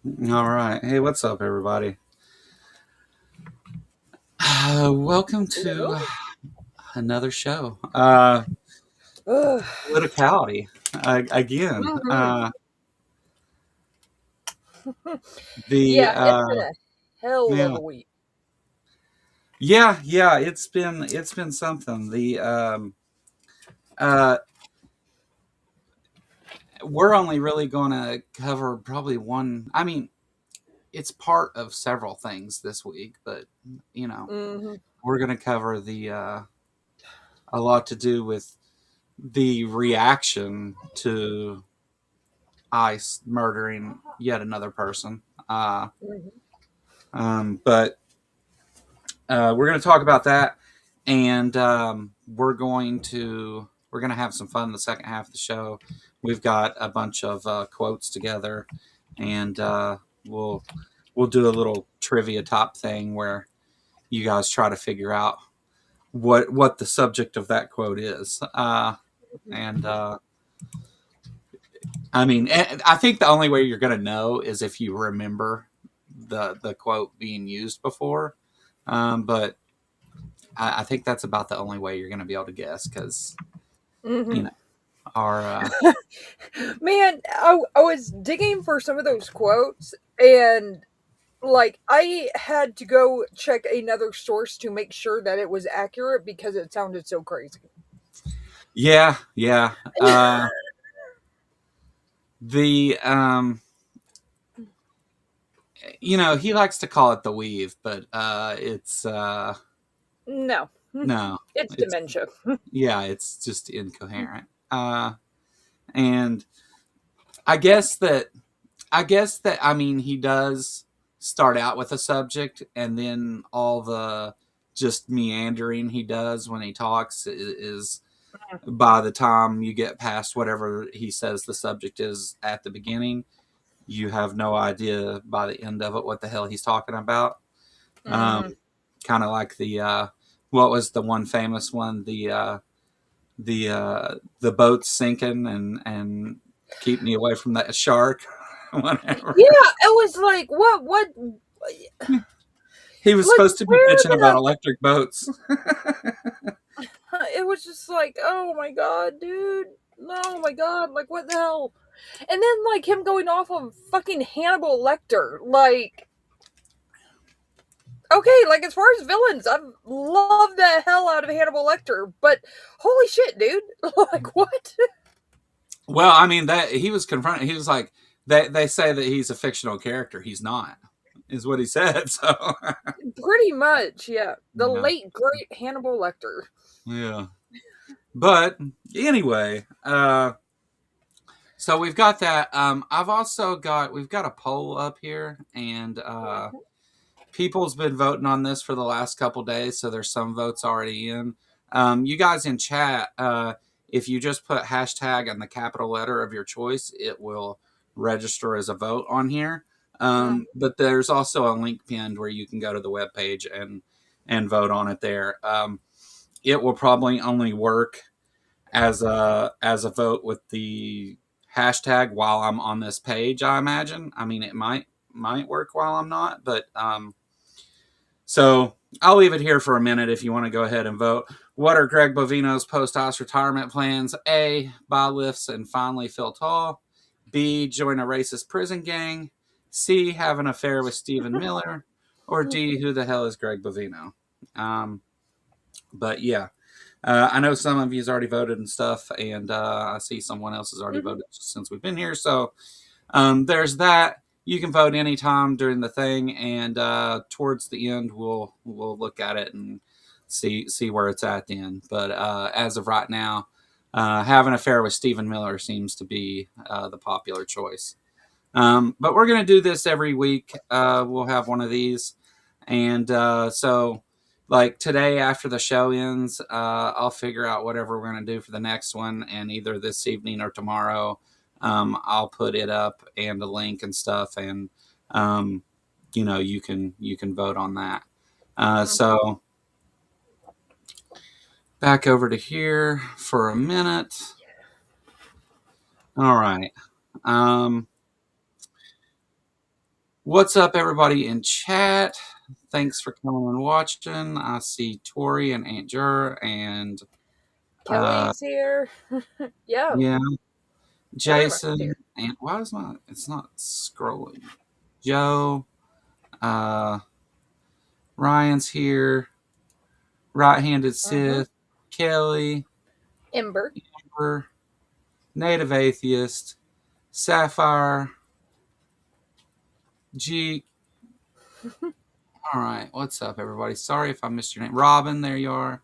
All right. Hey, what's up, everybody? Welcome to another show. Ugh. Politicality again. Mhm. The Yeah, it's been a hell of yeah, a week. yeah. It's been something. The uh, we're only really going to cover probably one. I mean, it's part of several things this week, but you know, hmm we're going to cover the a lot to do with the reaction to ICE murdering yet another person. Uh, hmm but we're going to talk about that, and we're going to have some fun in the second half of the show. We've got a bunch of quotes together, and we'll we'll do a little trivia top thing where you guys try to figure out what the subject of that quote is. And I mean, I think the only way you're going to know is if you remember the quote being used before. But I think that's about the only way you're going to be able to guess because you hmm know our Man, I was digging for some of those quotes, and I had to go check another source to make sure that it was accurate because it sounded so crazy. yeah. The he likes to call it the weave, but it's No, no, it's it's dementia. yeah, it's just incoherent. And I guess that I mean he does start out with a subject, and then all the just meandering he does when he talks is by the time you get past whatever he says the subject is at the beginning, you have no idea by the end of it what the hell he's talking about. Um, hmm kind of like the what was the one famous one, the boat's sinking and keep me away from that shark, whatever. Yeah, it was like what He was like supposed to be where bitching about the electric boats. it was just like, oh my god, dude. Oh my god, like what the hell? And then like him going off of fucking Hannibal Lecter. Okay, like as far as villains, I love the hell out of Hannibal Lecter, but holy shit, dude. Like what? Well, I mean that he was confronted. He was like, they say that he's a fictional character. He's not, is what he said. So Pretty much, yeah. The yeah, late great Hannibal Lecter. yeah. But anyway, so we've got that. We've got a poll up here, and people's been voting on this for the last couple days. So there's some votes already in. You guys in chat, if you just put hashtag and the capital letter of your choice, it will register as a vote on here. But there's also a link pinned where you can go to the web page and vote on it there. It will probably only work as a vote with the hashtag while I'm on this page. I imagine. I mean, it might work while I'm not, but so I'll leave it here for a minute if you want to go ahead and vote. What are Greg Bovino's post-house retirement plans? A, buy lifts and finally feel tall. B, join a racist prison gang. C, have an affair with Stephen Miller. Or D, who the hell is Greg Bovino? Um, but yeah, I know some of you's already voted and stuff, and I see someone else has already Mhm. voted since we've been here. So there's that. You can vote anytime during the thing, and towards the end, we'll look at it and see where it's at then. But as of right now, having an affair with Stephen Miller seems to be the popular choice. But we're gonna do this every week. We'll have one of these, and so like today after the show ends, I'll figure out whatever we're gonna do for the next one, and either this evening or tomorrow, I'll put it up and a link and stuff, and um, you can vote on that. So back over to here for a minute. All right. Um, What's up, everybody in chat? Thanks for coming and watching. I see Tori and Aunt Jur and uh, Kelly's here. Yeah, yeah, everybody's Jason here. and why is my it's not scrolling? Joe, uh, Ryan's here. Right-handed Mm-hmm. Sith, Kelly, Ember. Amber, Native Atheist, Sapphire, G. All right, what's up, everybody? Sorry if I missed your name. Robin, there you are.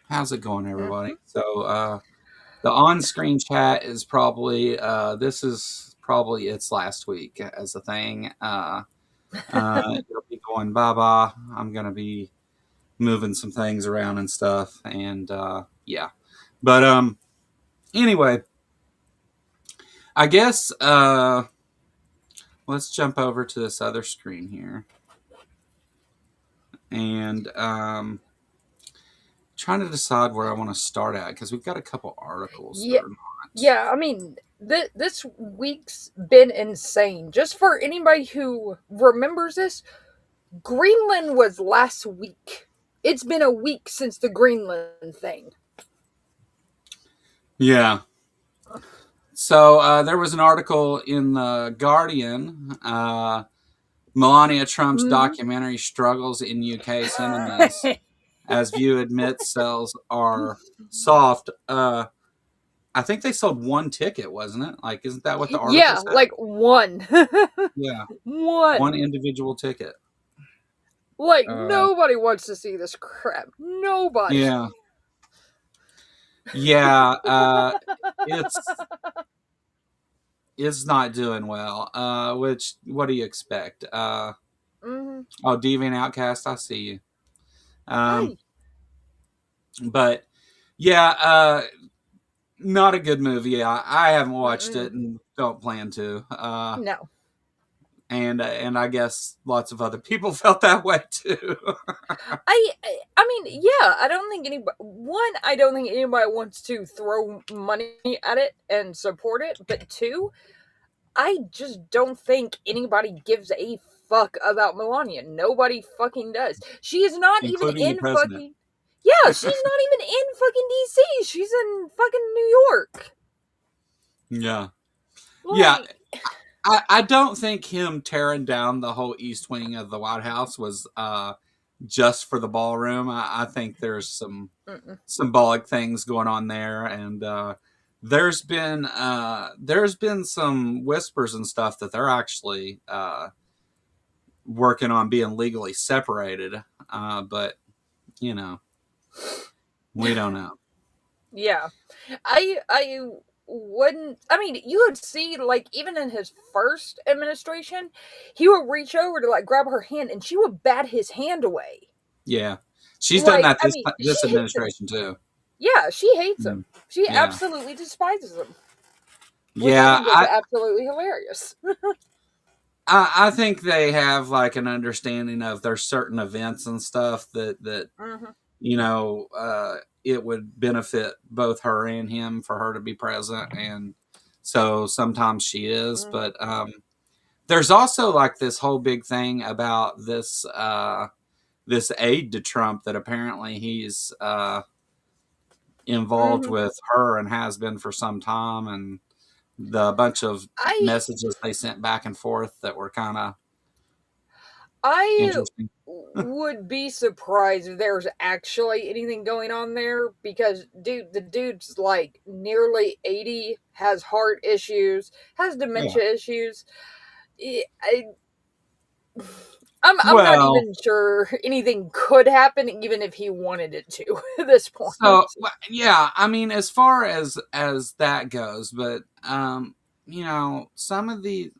How's it going, everybody? Mm-hmm. So, the on-screen chat is probably this is probably its last week as a thing. It'll be going bye bye. I'm gonna be moving some things around and stuff, and yeah. But anyway, I guess let's jump over to this other screen here, and trying to decide where I want to start at because we've got a couple articles that Yeah, are not. yeah. I mean, this week's been insane. Just for anybody who remembers this, Greenland was last week. It's been a week since the Greenland thing. Yeah. So there was an article in the Guardian. Melania Trump's Mm-hmm. documentary struggles in UK cinemas as View admits sales are soft. I think they sold one ticket, wasn't it? Like, isn't that what the article Yeah, said? like one. Yeah, one One. individual ticket. Like Uh, nobody wants to see this crap. Nobody. yeah, yeah. It's it's not doing well. Which what do you expect? Mm-hmm. Oh, Deviant Outcast, I see you. Um, Hey. but yeah, not a good movie. I haven't watched it Mm-mm. and don't plan to. No. And I guess lots of other people felt that way too. I mean, yeah, I don't think anybody. One, I don't think anybody wants to throw money at it and support it. But two, I just don't think anybody gives a fuck about Melania. Nobody fucking does. She is not even Including the in president. fucking. Yeah, she's not even in fucking DC. She's in fucking New York. Yeah, yeah. Like, I don't think him tearing down the whole east wing of the White House was just for the ballroom. I think there's some mm-mm. symbolic things going on there, and there's been some whispers and stuff that they're actually working on being legally separated. But you know, we don't know. Yeah, I wouldn't. I mean, you would see like even in his first administration, he would reach over to like grab her hand, and she would bat his hand away. Yeah, she's done Like, that I mean, she this hates him. administration too. Yeah, she hates him. Mm, She yeah, absolutely despises him, which I yeah. think is absolutely hilarious. I think they have like an understanding of there's certain events and stuff that Hmm. you know it would benefit both her and him for her to be present, and so sometimes she is. Hmm. But there's also like this whole big thing about this aide to Trump that apparently he's involved Hmm. with her and has been for some time, and the bunch of I messages they sent back and forth that were kind of I interesting. would be surprised if there's actually anything going on there because the dude's like nearly 80, has heart issues, has Yeah. dementia issues. I, I'm not Well, even sure anything could happen even if he wanted it to at this so point. yeah, I mean, as far as that goes, but you know, some of the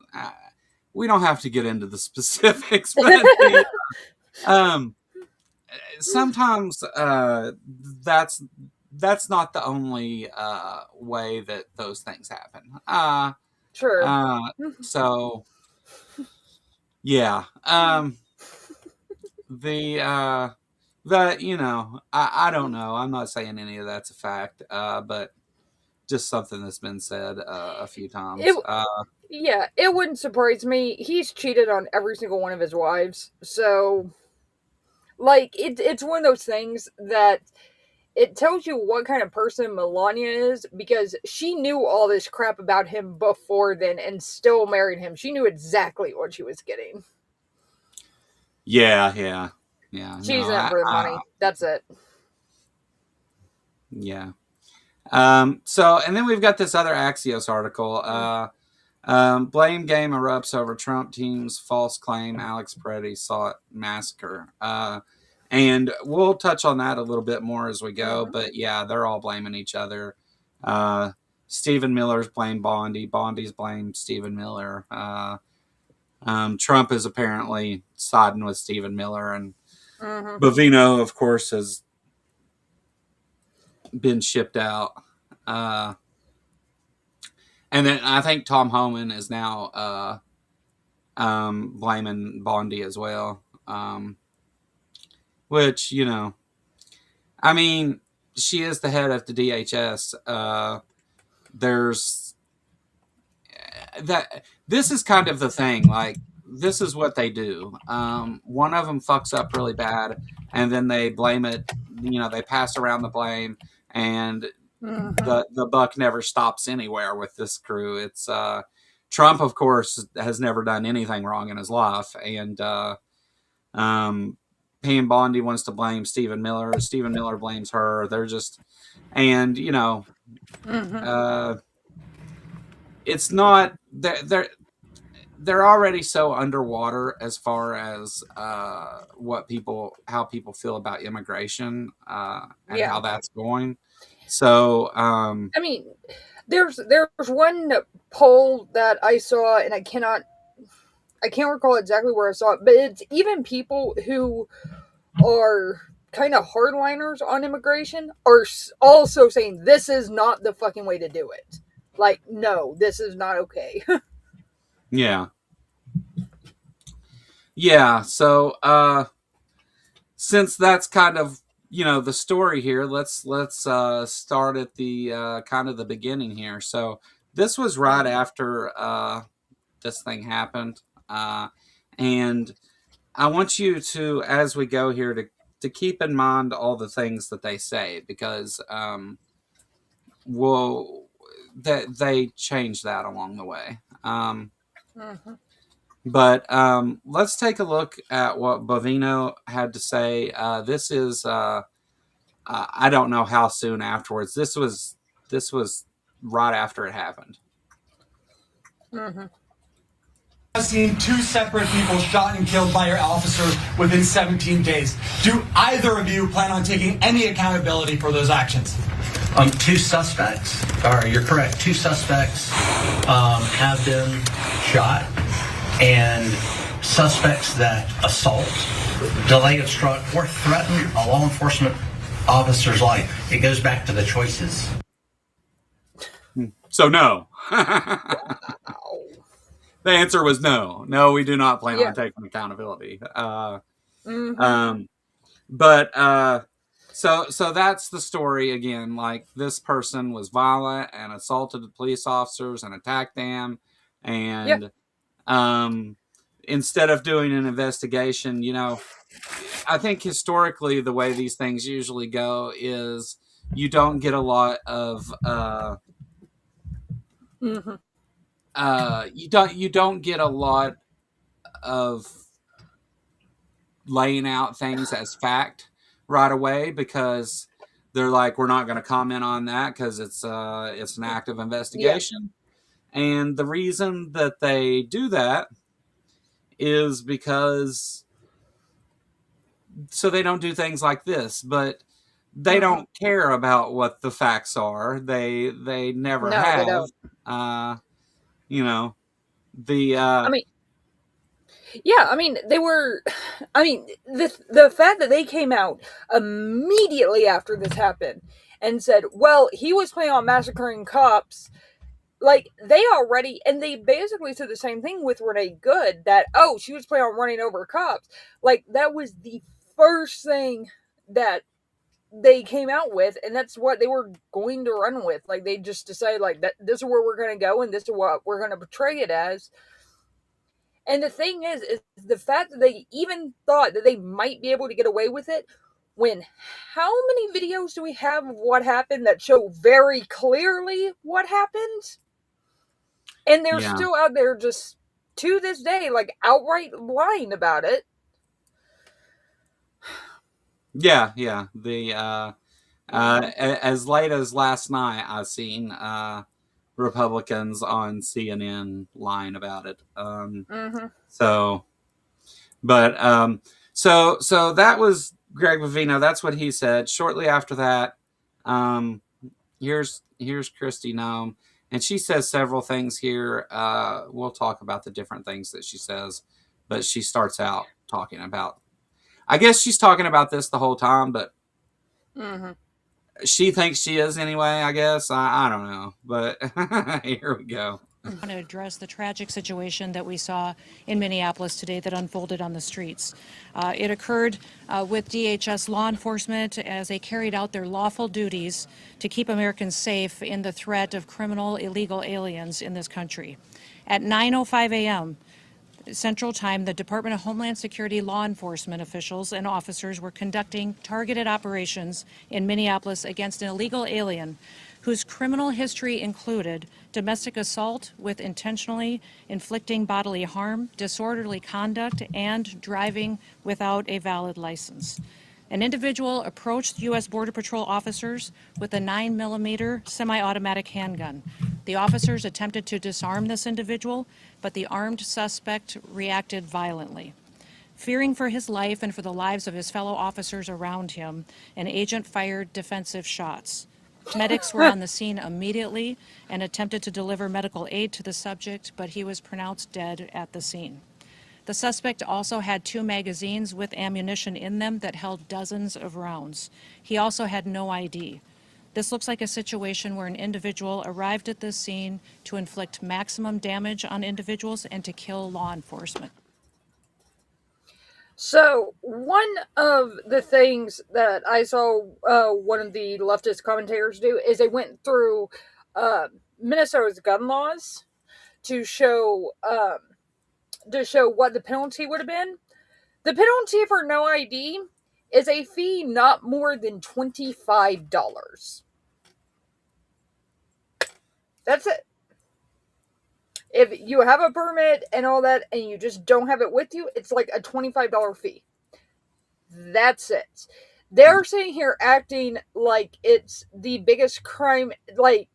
we don't have to get into the specifics, but the um, sometimes that's that's not the only way that those things happen. True. Uh, so yeah, the you know, I don't know. I'm not saying any of that's a fact, but just something that's been said a few It times. yeah, it wouldn't surprise me. He's cheated on every single one of his wives. So like it's one of those things that it tells you what kind of person Melania is because she knew all this crap about him before then and still married him. She knew exactly what she was getting. Yeah, yeah, yeah. She's No, in it for the money. That's it. yeah. So, and then we've got this other Axios article. Mm. Blame game erupts over Trump team's false claim Alex Peretti sought massacre. And we'll touch on that a little bit more as we go. Mm-hmm. But yeah, they're all blaming each other. Uh, Stephen Miller's blamed Bondi. Bondi's blamed Stephen Miller. Trump is apparently siding with Stephen Miller. And Mm-hmm. Bovino, of course, has been shipped out. Uh, and then I think Tom Homan is now blaming Bondi as well. Which, I mean, she is the head of the DHS. There's that. This is kind of the thing. Like, this is what they do. One of them fucks up really bad, and then they blame it. They pass around the blame, and Mm-hmm. the buck never stops anywhere with this crew. It's Trump, of course, has never done anything wrong in his life, and um, Pam Bondi wants to blame Stephen Miller. Stephen Miller blames her. They're just, and Mm-hmm. uh, it's not they're already so underwater as far as how people feel about immigration and Yeah. how that's going. So I mean, there's one poll that I saw, and I can't recall exactly where I saw it, but it's even people who are kind of hardliners on immigration are also saying this is not the fucking way to do it. Like, no, this is not okay. yeah, yeah. So since that's kind of the story here, let's start at the kind of the beginning here. So this was right Mm-hmm. after this thing happened, and I want you to, as we go here, to keep in mind all the things that they say because we'll that they change that along the way. Mm-hmm. But let's take a look at what Bovino had to say. This is I don't know how soon afterwards. This was right after it happened. Mm-hmm. I've seen two separate people shot and killed by your officers within 17 days. Do either of you plan on taking any accountability for those actions? Two suspects, or you're correct, two suspects have been shot, and suspects that assault, delay, obstruct, or threaten a law enforcement officer's life. It goes back to the choices. So no. Wow. The answer was no. No, we do not plan Yeah. on taking accountability. Mm-hmm. Um, but so that's the story again. Like this person was violent and assaulted the police officers and attacked them, Yeah. and instead of doing an investigation, I think historically the way these things usually go is you don't get a lot of Mm-hmm. you don't get a lot of laying out things as fact right away because they're like, we're not going to comment on that because it's an active Yeah. investigation. And the reason that they do that is because so they don't do things like this, but they Mm-hmm. don't care about what the facts are. They never No, they have. don't. Uh, you know the I mean, yeah, I mean, they were. I mean, the fact that they came out immediately after this happened and said, "Well, he was planning on massacring cops." Like they already, and they basically said the same thing with Renee Good that she was planning on running over cops. Like that was the first thing that they came out with, and that's what they were going to run with. Like, they just decided, like, that this is where we're going to go, and this is what we're going to portray it as. And the thing is the fact that they even thought that they might be able to get away with it, when how many videos do we have of what happened that show very clearly what happened? And they're Yeah. still out there just to this day, like, outright lying about it. Yeah, yeah. As late as last night, I seen Republicans on CNN lying about it. So, but so that was Greg Vivino. That's what he said. Shortly after that, um, here's Christy Nome, and she says several things here. We'll talk about the different things that she says, but she starts out talking about. I guess she's talking about this the whole time, but she thinks she is anyway. I guess I don't know, but here we go. I want to address the tragic situation that we saw in Minneapolis today that unfolded on the streets. It occurred with DHS law enforcement as they carried out their lawful duties to keep Americans safe in the threat of criminal illegal aliens in this country. At 9:05 a.m. Central Time, the Department of Homeland Security law enforcement officials and officers were conducting targeted operations in Minneapolis against an illegal alien whose criminal history included domestic assault with intentionally inflicting bodily harm, disorderly conduct, and driving without a valid license. An individual approached U.S. Border Patrol officers with a 9mm semi-automatic handgun. The officers attempted to disarm this individual, but the armed suspect reacted violently. Fearing for his life and for the lives of his fellow officers around him, an agent fired defensive shots. Medics were on the scene immediately and attempted to deliver medical aid to the subject, but he was pronounced dead at the scene. The suspect also had 2 magazines with ammunition in them that held dozens of rounds. He also had no ID. This looks like a situation where an individual arrived at this scene to inflict maximum damage on individuals and to kill law enforcement. So, one of the things that I saw one of the leftist commentators do is they went through Minnesota's gun laws to show what the penalty would have been. The penalty for no ID is a fee not more than $25. That's it. If you have a permit and all that and you just don't have it with you, it's like a $25 fee. That's it. They're sitting here acting like it's the biggest crime, like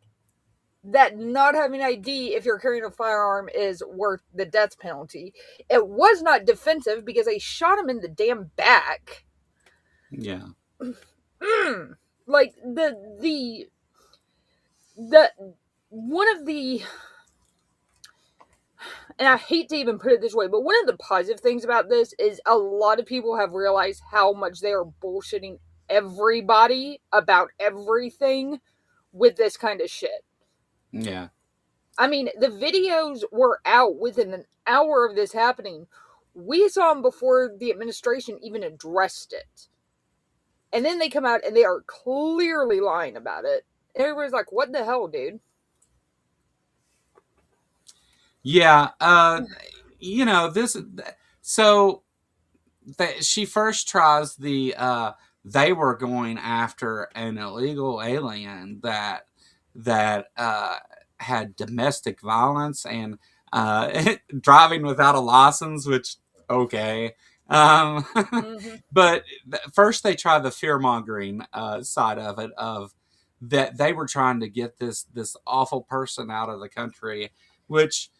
that not having ID if you're carrying a firearm is worth the death penalty. It was not defensive because they shot him in the damn back. Yeah. Like the one of the, and I hate to even put it this way, but one of the positive things about this is a lot of people have realized how much they are bullshitting everybody about everything with this kind of shit. Yeah. I mean, the videos were out within an hour of this happening. We saw them before the administration even addressed it. And then they come out and they are clearly lying about it. And everybody's like, what the hell, dude? Yeah. This. So she first tries they were going after an illegal alien that had domestic violence and driving without a license, which okay. But first they try the fear mongering side of it, of that they were trying to get this awful person out of the country, which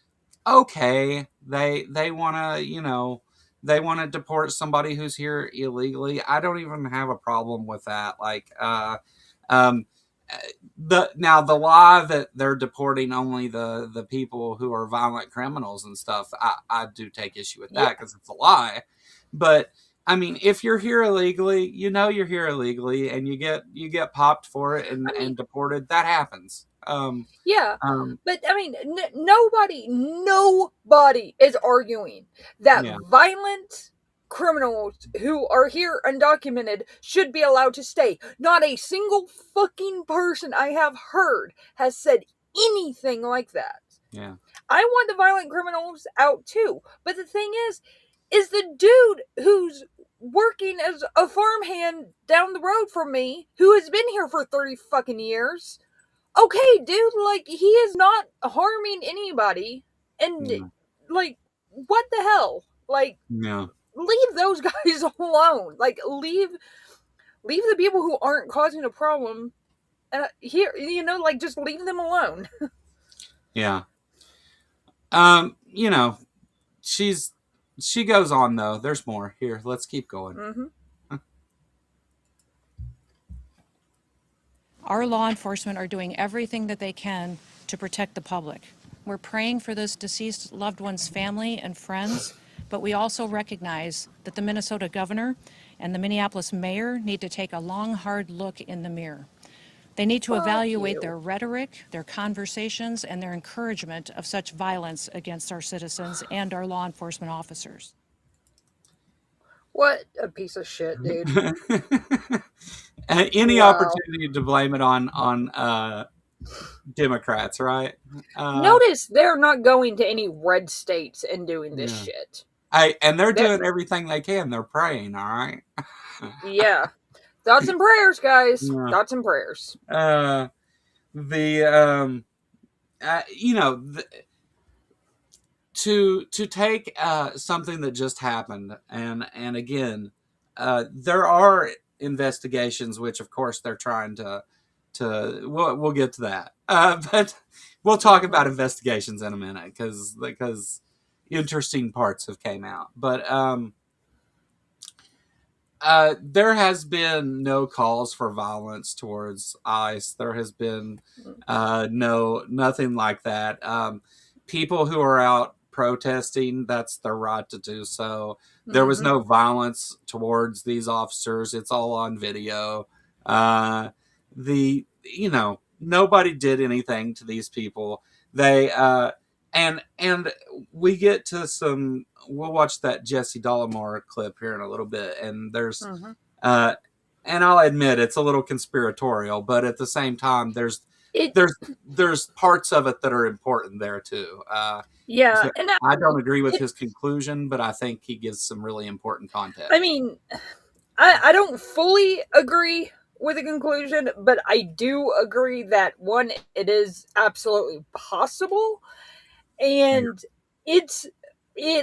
okay, they want to they want to deport somebody who's here illegally. I don't even have a problem with that. Like um the lie that they're deporting only the people who are violent criminals and stuff, I do take issue with that because it's a lie. But I mean, if you're here illegally, you're here illegally, and you get popped for it and deported. That happens. Yeah, but I mean, nobody is arguing that violent criminals who are here undocumented should be allowed to stay. Not a single fucking person I have heard has said anything like that. Yeah. I want the violent criminals out too. But the thing is the dude who's working as a farmhand down the road from me, who has been here for 30 fucking years. Okay, dude, like, he is not harming anybody. And, Yeah. like, what the hell? Like, Yeah. leave those guys alone. Like, leave the people who aren't causing a problem here, like, just leave them alone. Yeah. You know, she goes on though. There's more. Here, let's keep going. Mm-hmm. Our law enforcement are doing everything that they can to protect the public. We're praying for this deceased loved one's family and friends, but we also recognize that the Minnesota governor and the Minneapolis mayor need to take a long, hard look in the mirror. They need to evaluate their rhetoric, their conversations, and their encouragement of such violence against our citizens and our law enforcement officers. What a piece of shit, dude. Any Wow. opportunity to blame it on Democrats, right? Notice they're not going to any red states and doing this shit. And they're doing everything they can. They're praying, all right? Yeah. Thoughts and prayers, guys. Yeah. Thoughts and prayers. To take something that just happened, and again, there are investigations, which of course they're trying to we'll get to that, but we'll talk about investigations in a minute because interesting parts have came out, but there has been no calls for violence towards ICE. There has been nothing like that. People who are out protesting, that's their right to do so. There was no violence towards these officers. It's all on video. Nobody did anything to these people. They and we get to some. We'll watch that Jesse Dollamore clip here in a little bit, and there's and I'll admit it's a little conspiratorial, but at the same time, there's parts of it that are important there too. Yeah, so and I don't agree with his conclusion, but I think he gives some really important context. I mean, I don't fully agree with the conclusion, but I do agree that one, it is absolutely possible, and it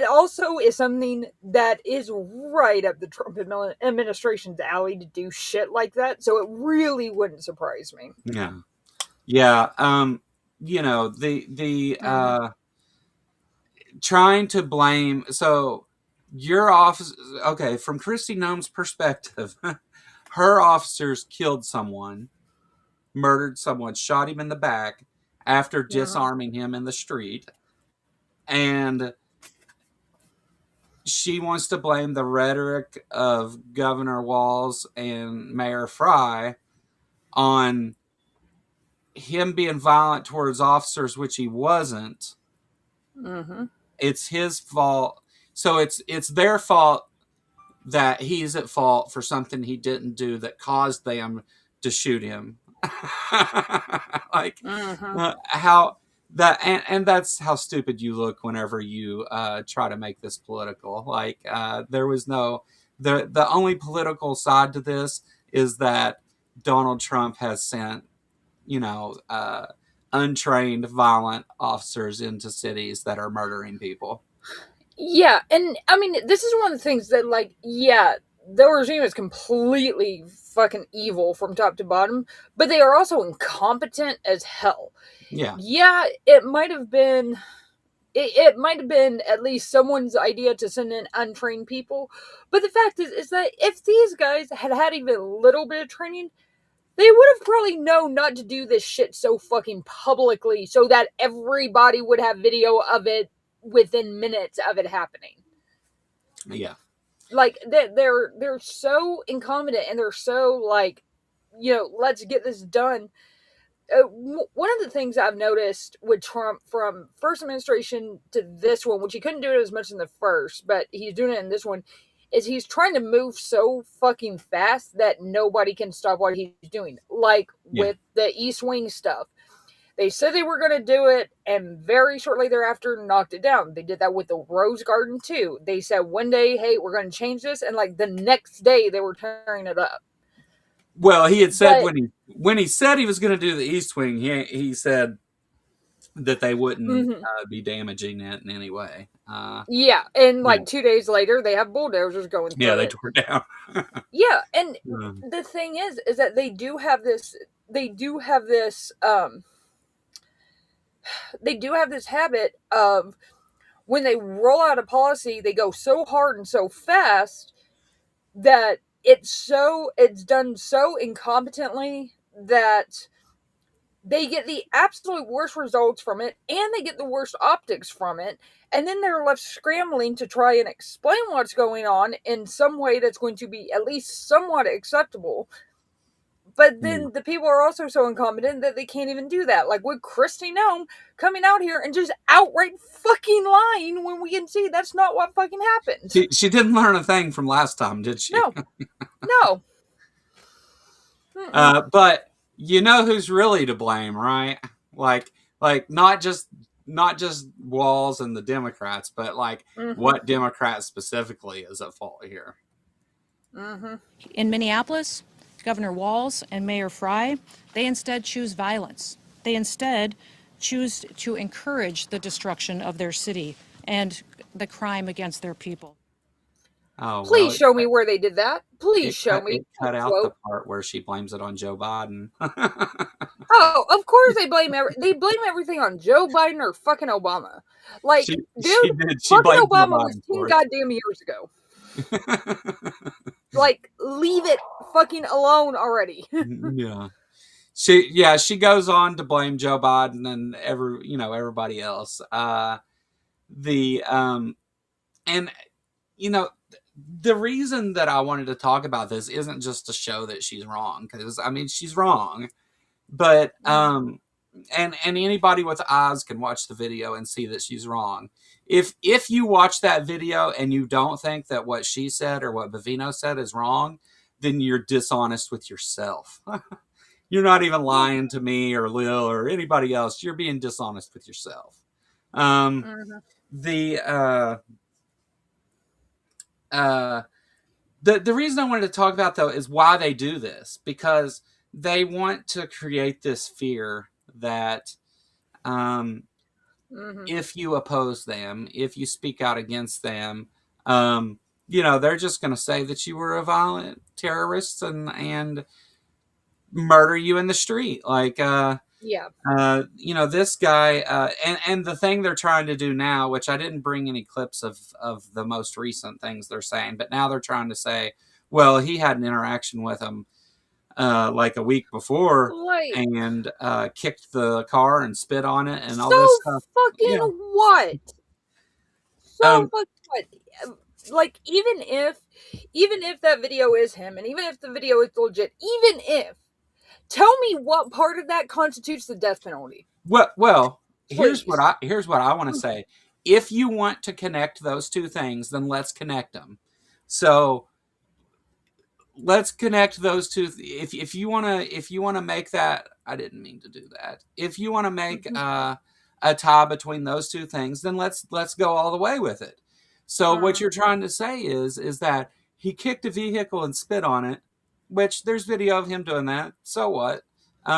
also is something that is right up the Trump administration's alley to do shit like that. So it really wouldn't surprise me. Yeah. Trying to blame. So your office, okay, from Kristi Noem's perspective, her officers killed someone, murdered someone, shot him in the back after disarming him in the street. And she wants to blame the rhetoric of Governor Walz and Mayor Fry on him being violent towards officers, which he wasn't. It's his fault. So it's their fault that he's at fault for something he didn't do that caused them to shoot him. How that and that's how stupid you look whenever you try to make this political. There was no the only political side to this is that Donald Trump has sent untrained violent officers into cities that are murdering people. Yeah, and I mean, this is one of the things that, like, the regime is completely fucking evil from top to bottom, but they are also incompetent as hell. Yeah, it might have been at least someone's idea to send in untrained people, but the fact is that if these guys had had even a little bit of training, they would have probably known not to do this shit so fucking publicly so that everybody would have video of it within minutes of it happening. Yeah. Like, they're so incompetent, and they're so, like, let's get this done. One of the things I've noticed with Trump from first administration to this one, which he couldn't do it as much in the first, but he's doing it in this one, is he's trying to move so fucking fast that nobody can stop what he's doing. Like Yeah. with the East Wing stuff. They said they were going to do it, and very shortly thereafter knocked it down. They did that with the Rose Garden too. They said one day, "Hey, we're going to change this," and like the next day they were tearing it up. Well, he had said But when he said he was going to do the East Wing, he said that they wouldn't be damaging it in any way. yeah, and Yeah, like 2 days later, they have bulldozers going yeah, through they it. tore it down. Yeah, and Um, the thing is that they do have this. They do have this. They do have this habit of when they roll out a policy, they go so hard and so fast that it's done so incompetently that they get the absolute worst results from it, and they get the worst optics from it, and then they're left scrambling to try and explain what's going on in some way that's going to be at least somewhat acceptable. But then the people are also so incompetent that they can't even do that. Like with Christy Nome coming out here and just outright fucking lying when we can see that's not what fucking happened. she didn't learn a thing from last time, did she? No. No. But you know who's really to blame, right? Like not just Walls and the Democrats, but like what Democrat specifically is at fault here. In Minneapolis, Governor Walz and Mayor Frey, they instead choose violence. They instead choose to encourage the destruction of their city and the crime against their people. Oh, well, Please show me where they did that. Please show me. It cut out the part where she blames it on Joe Biden. Oh, of course they blame everything on Joe Biden or fucking Obama. Like, She dude, did. She fucking blamed Joe Obama was Biden 10 for it. goddamn years ago. Like, leave it fucking alone already. Yeah. She goes on to blame Joe Biden and everybody else. And the reason that I wanted to talk about this isn't just to show that she's wrong, because I mean she's wrong, but and anybody with eyes can watch the video and see that she's wrong. If you watch that video and you don't think that what she said or what Bavino said is wrong, then you're dishonest with yourself. You're not even lying to me or Lil or anybody else. You're being dishonest with yourself. The reason I wanted to talk about, though, is why they do this, because they want to create this fear that if you oppose them, if you speak out against them, they're just going to say that you were a violent terrorist and murder you in the street. Like, Yeah. This guy, and the thing they're trying to do now, which I didn't bring any clips of the most recent things they're saying, but now they're trying to say, well, he had an interaction with him like a week before, Like, and kicked the car and spit on it and all so this stuff. fucking Yeah. what? So Um, fucking what? Like, even if that video is him, and even if the video is legit, even if, tell me what part of that constitutes the death penalty. Well, here's Please. what I want to say. If you want to connect those two things, then let's connect them. So let's connect those two. If you want to make that, I didn't mean to do that. If you want to make a tie between those two things, then let's go all the way with it. So what you're trying to say is that he kicked a vehicle and spit on it, which there's video of him doing that. So what?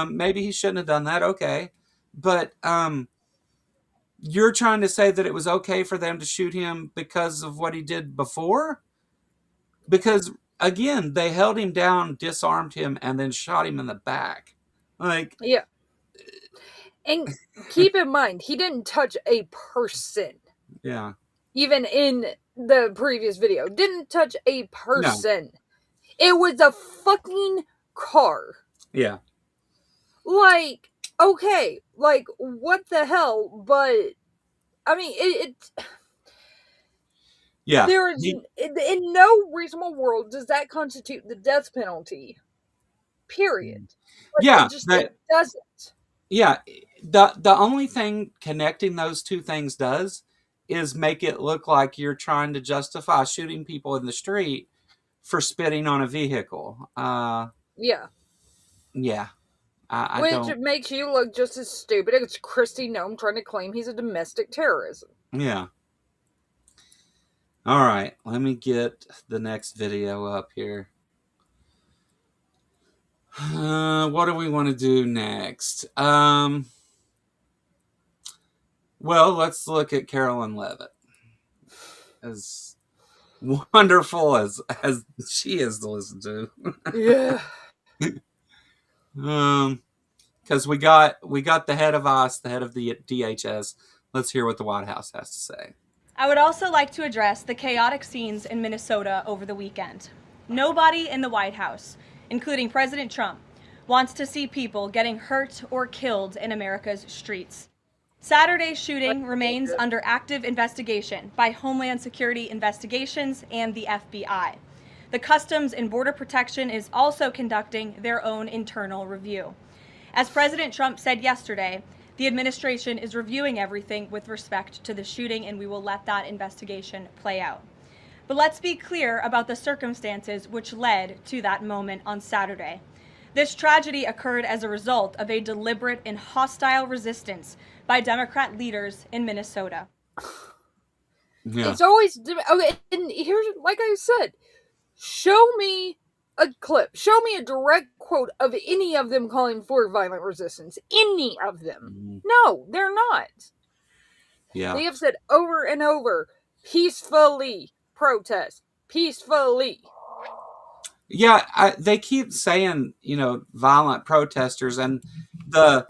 Maybe he shouldn't have done that. Okay. But you're trying to say that it was okay for them to shoot him because of what he did before? Because, again, they held him down, disarmed him, and then shot him in the back. Like, Yeah. And keep in mind, he didn't touch a person. yeah. Even in the previous video. Didn't touch a person. No. It was a fucking car. Yeah. Like, okay, like, what the hell? But, I mean, it's... Yeah. There is, in no reasonable world does that constitute the death penalty. Period. Like, yeah. It doesn't. Yeah. The only thing connecting those two things does is make it look like you're trying to justify shooting people in the street for spitting on a vehicle. Yeah. Yeah, I Which don't. makes you look just as stupid as Christy Nome trying to claim he's a domestic terrorist. Yeah. All right, let me get the next video up here. What do we want to do next? Well, let's look at Carolyn Levitt. As wonderful as she is to listen to. Yeah. Because we got the head of ICE, the head of the DHS. Let's hear what the White House has to say. I would also like to address the chaotic scenes in Minnesota over the weekend. Nobody in the White House, including President Trump, wants to see people getting hurt or killed in America's streets. Saturday's shooting remains under active investigation by Homeland Security Investigations and the FBI. The Customs and Border Protection is also conducting their own internal review. As President Trump said yesterday, the administration is reviewing everything with respect to the shooting, and we will let that investigation play out. But let's be clear about the circumstances which led to that moment on Saturday. This tragedy occurred as a result of a deliberate and hostile resistance by Democrat leaders in Minnesota. Yeah. It's always okay. And here's, like I said, show me a clip. Show me a direct quote of any of them calling for violent resistance. Any of them. No, they're not. Yeah. They have said over and over, peacefully protest. Peacefully. Yeah, they keep saying, violent protesters, and the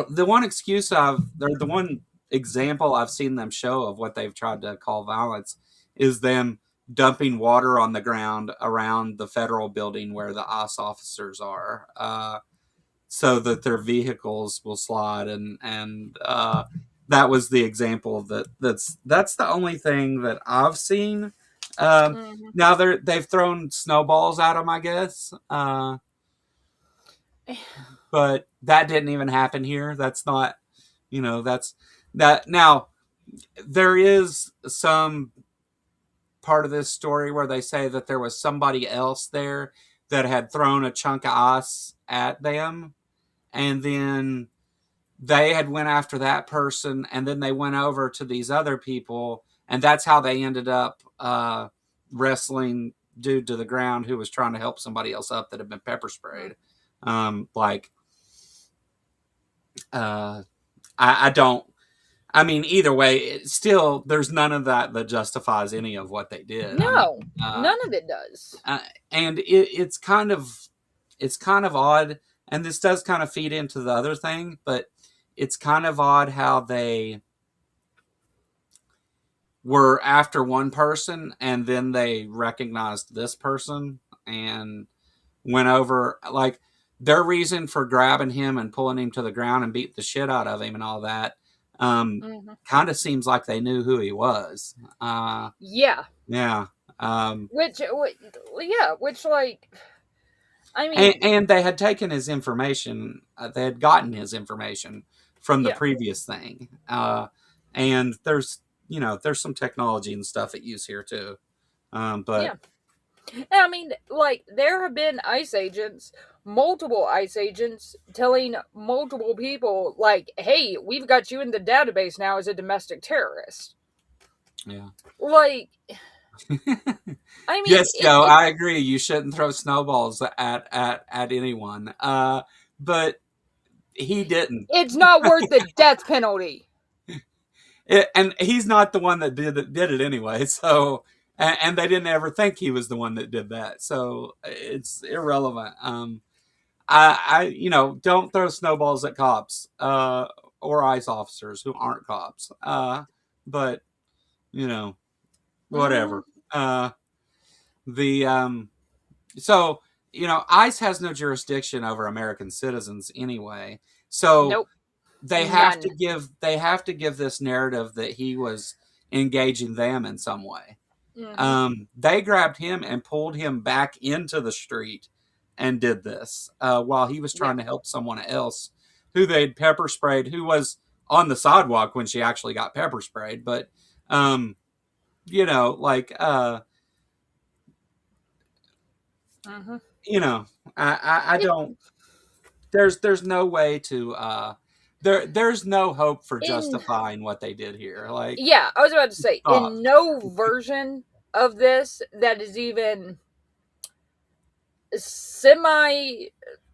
the one excuse or the one example I've seen them show of what they've tried to call violence is them dumping water on the ground around the federal building where the ICE officers are, so that their vehicles will slide, and that was the example that's the only thing that I've seen. Now they've thrown snowballs at them, I guess, but that didn't even happen here. That's not, that's that. Now there is some part of this story where they say that there was somebody else there that had thrown a chunk of ice at them, and then they had went after that person, and then they went over to these other people, and that's how they ended up wrestling dude to the ground who was trying to help somebody else up that had been pepper sprayed. I don't. I mean, either way, still, there's none of that justifies any of what they did. No, none of it does. And it's kind of odd, and this does kind of feed into the other thing, but it's kind of odd how they were after one person and then they recognized this person and went over. Like, their reason for grabbing him and pulling him to the ground and beat the shit out of him and all that kind of seems like they knew who he was. Yeah. Yeah. Which like, I mean, and they had taken his information. They had gotten his information from the previous thing. And there's some technology and stuff at use here too. But yeah. I mean, like, there have been ICE agents, multiple ICE agents, telling multiple people, like, hey, we've got you in the database now as a domestic terrorist. Yeah. Like, I mean, yes, Joe, I agree. You shouldn't throw snowballs at anyone. But he didn't. It's not worth the death penalty. And he's not the one that did it anyway. So, and they didn't ever think he was the one that did that. So it's irrelevant. I don't throw snowballs at cops or ICE officers who aren't cops. But whatever. So ICE has no jurisdiction over American citizens anyway. So nope. They have to give this narrative that he was engaging them in some way. Mm-hmm. They grabbed him and pulled him back into the street and did this while he was trying to help someone else who they'd pepper sprayed, who was on the sidewalk when she actually got pepper sprayed. But you know, like you know, I don't. There's no way to there's no hope for In justifying what they did here. Like, Yeah, I was about to say, stop. in no version of this that is even semi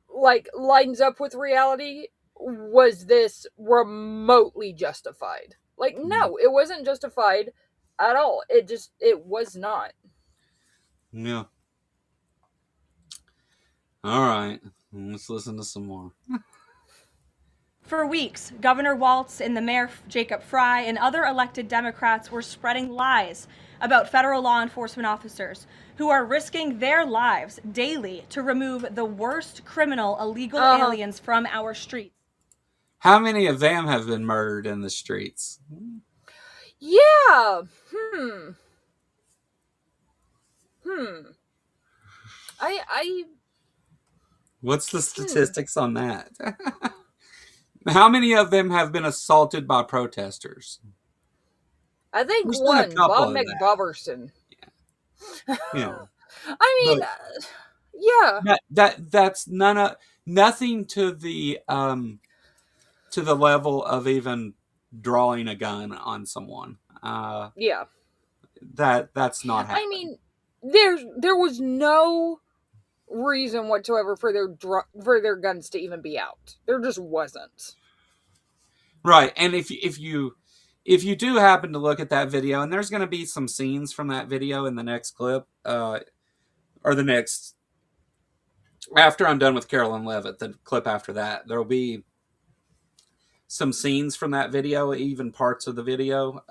like lines up with reality was this remotely justified. Like, no, it wasn't justified at all. It was not. Yeah. All right. Let's listen to some more. For weeks, Governor Walz and the Mayor Jacob Fry and other elected Democrats were spreading lies about federal law enforcement officers who are risking their lives daily to remove the worst criminal illegal aliens from our streets. How many of them have been murdered in the streets? Yeah. I What's the statistics on that? How many of them have been assaulted by protesters? think There's been a one, couple Bob of that. McBoverson. Yeah. I mean, But yeah. that's nothing to the level of even drawing a gun on someone. Yeah. That's not I happening. mean, there was no reason whatsoever for their guns to even be out. There just wasn't. Right. And if you do happen to look at that video, and there's going to be some scenes from that video in the next clip, or the next, after I'm done with Carolyn Levitt, the clip after that, there'll be some scenes from that video, even parts of the video.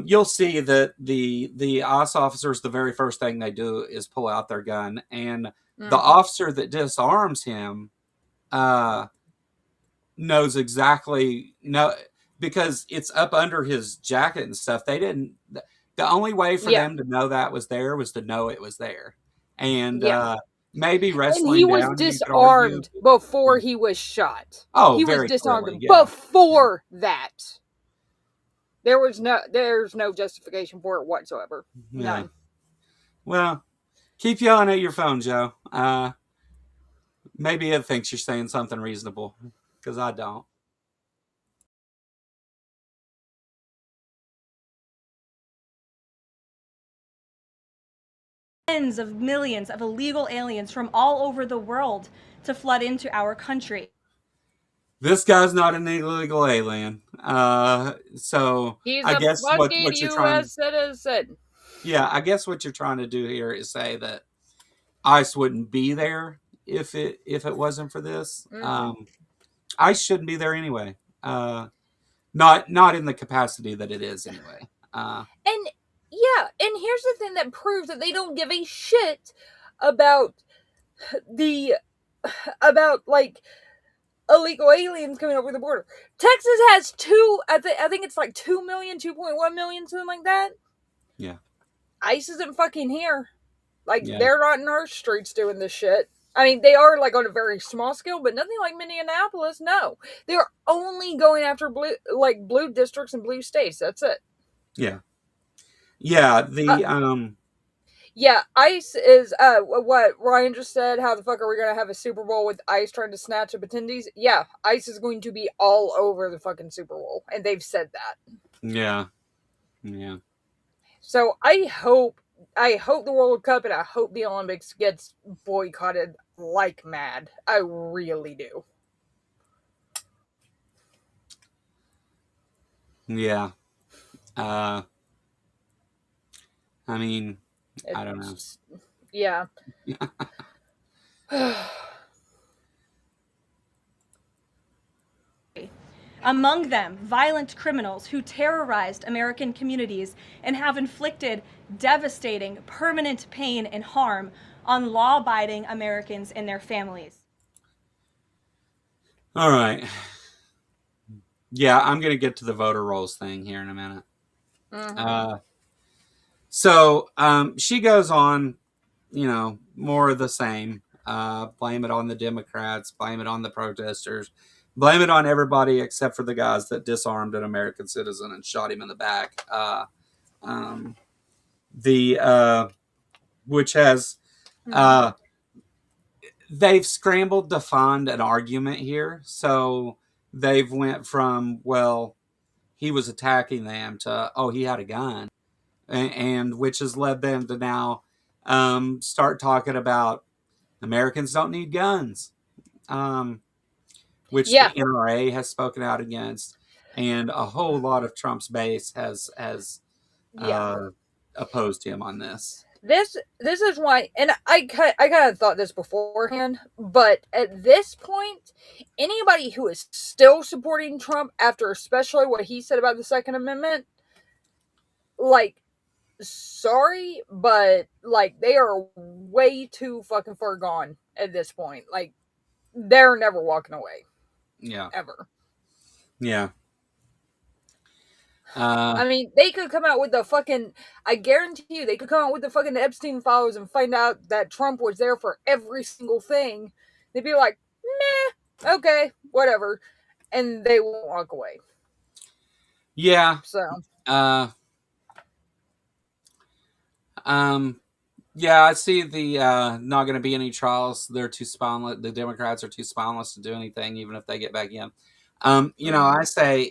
You'll see that the ICE officers, the very first thing they do is pull out their gun, and the officer that disarms him knows exactly because it's up under his jacket and stuff. They didn't. The only way for them to know that was there was to know it was there, and maybe And wrestling he was down. You could argue. disarmed before he was shot. Oh, he was very disarmed clearly, yeah. before that. There's no justification for it whatsoever. Yeah. None. Well, keep yelling at your phone, Joe. Maybe it thinks you're saying something reasonable, because I don't. Tens of millions of illegal aliens from all over the world to flood into our country. This guy's not an illegal alien. So He's I a guess fucking what you're trying. U.S. citizen. Yeah, I guess what you're trying to do here is say that ICE wouldn't be there if it wasn't for this. ICE shouldn't be there anyway. Not in the capacity that it is anyway. And yeah, and here's the thing that proves that they don't give a shit about like illegal aliens coming over the border. Texas has I think it's like 2 million, 2.1 million, something like that. Yeah. ICE isn't fucking here. Like, Yeah. they're not in our streets doing this shit. I mean, they are like on a very small scale, but nothing like Minneapolis. No, they're only going after blue districts and blue states. That's it. Yeah. Yeah. Yeah, ICE is what Ryan just said. How the fuck are we gonna have a Super Bowl with ICE trying to snatch up attendees? Yeah, ICE is going to be all over the fucking Super Bowl, and they've said that. Yeah. Yeah. So I hope the World Cup and I hope the Olympics gets boycotted like mad. I really do. Yeah. I mean, I don't know. Yeah. Among them, violent criminals who terrorized American communities and have inflicted devastating, permanent pain and harm on law-abiding Americans and their families. All right. Yeah, I'm going to get to the voter rolls thing here in a minute. So she goes on, more of the same. Blame it on the Democrats, blame it on the protesters, blame it on everybody except for the guys that disarmed an American citizen and shot him in the back. Um, the which has Mhm. they've scrambled to find an argument here, so they've went from, well, he was attacking them to, oh, he had a gun, and which has led them to now start talking about Americans don't need guns, which Yeah, the NRA has spoken out against, and a whole lot of Trump's base has yeah. uh, opposed him on this. This is why, and I kind of thought this beforehand, but at this point, anybody who is still supporting Trump after especially what he said about the Second Amendment, like, sorry, but like they are way too fucking far gone at this point. Like, they're never walking away Yeah, ever. yeah. Uh, I mean, they could come out with the fucking. I guarantee you, they could come out with the fucking Epstein files and find out that Trump was there for every single thing. They'd be like, "Nah, okay, whatever," and they won't walk away. yeah. So, Uh, um, yeah, I see the not going to be any trials. They're too spineless. The Democrats are too spineless to do anything, even if they get back in. I say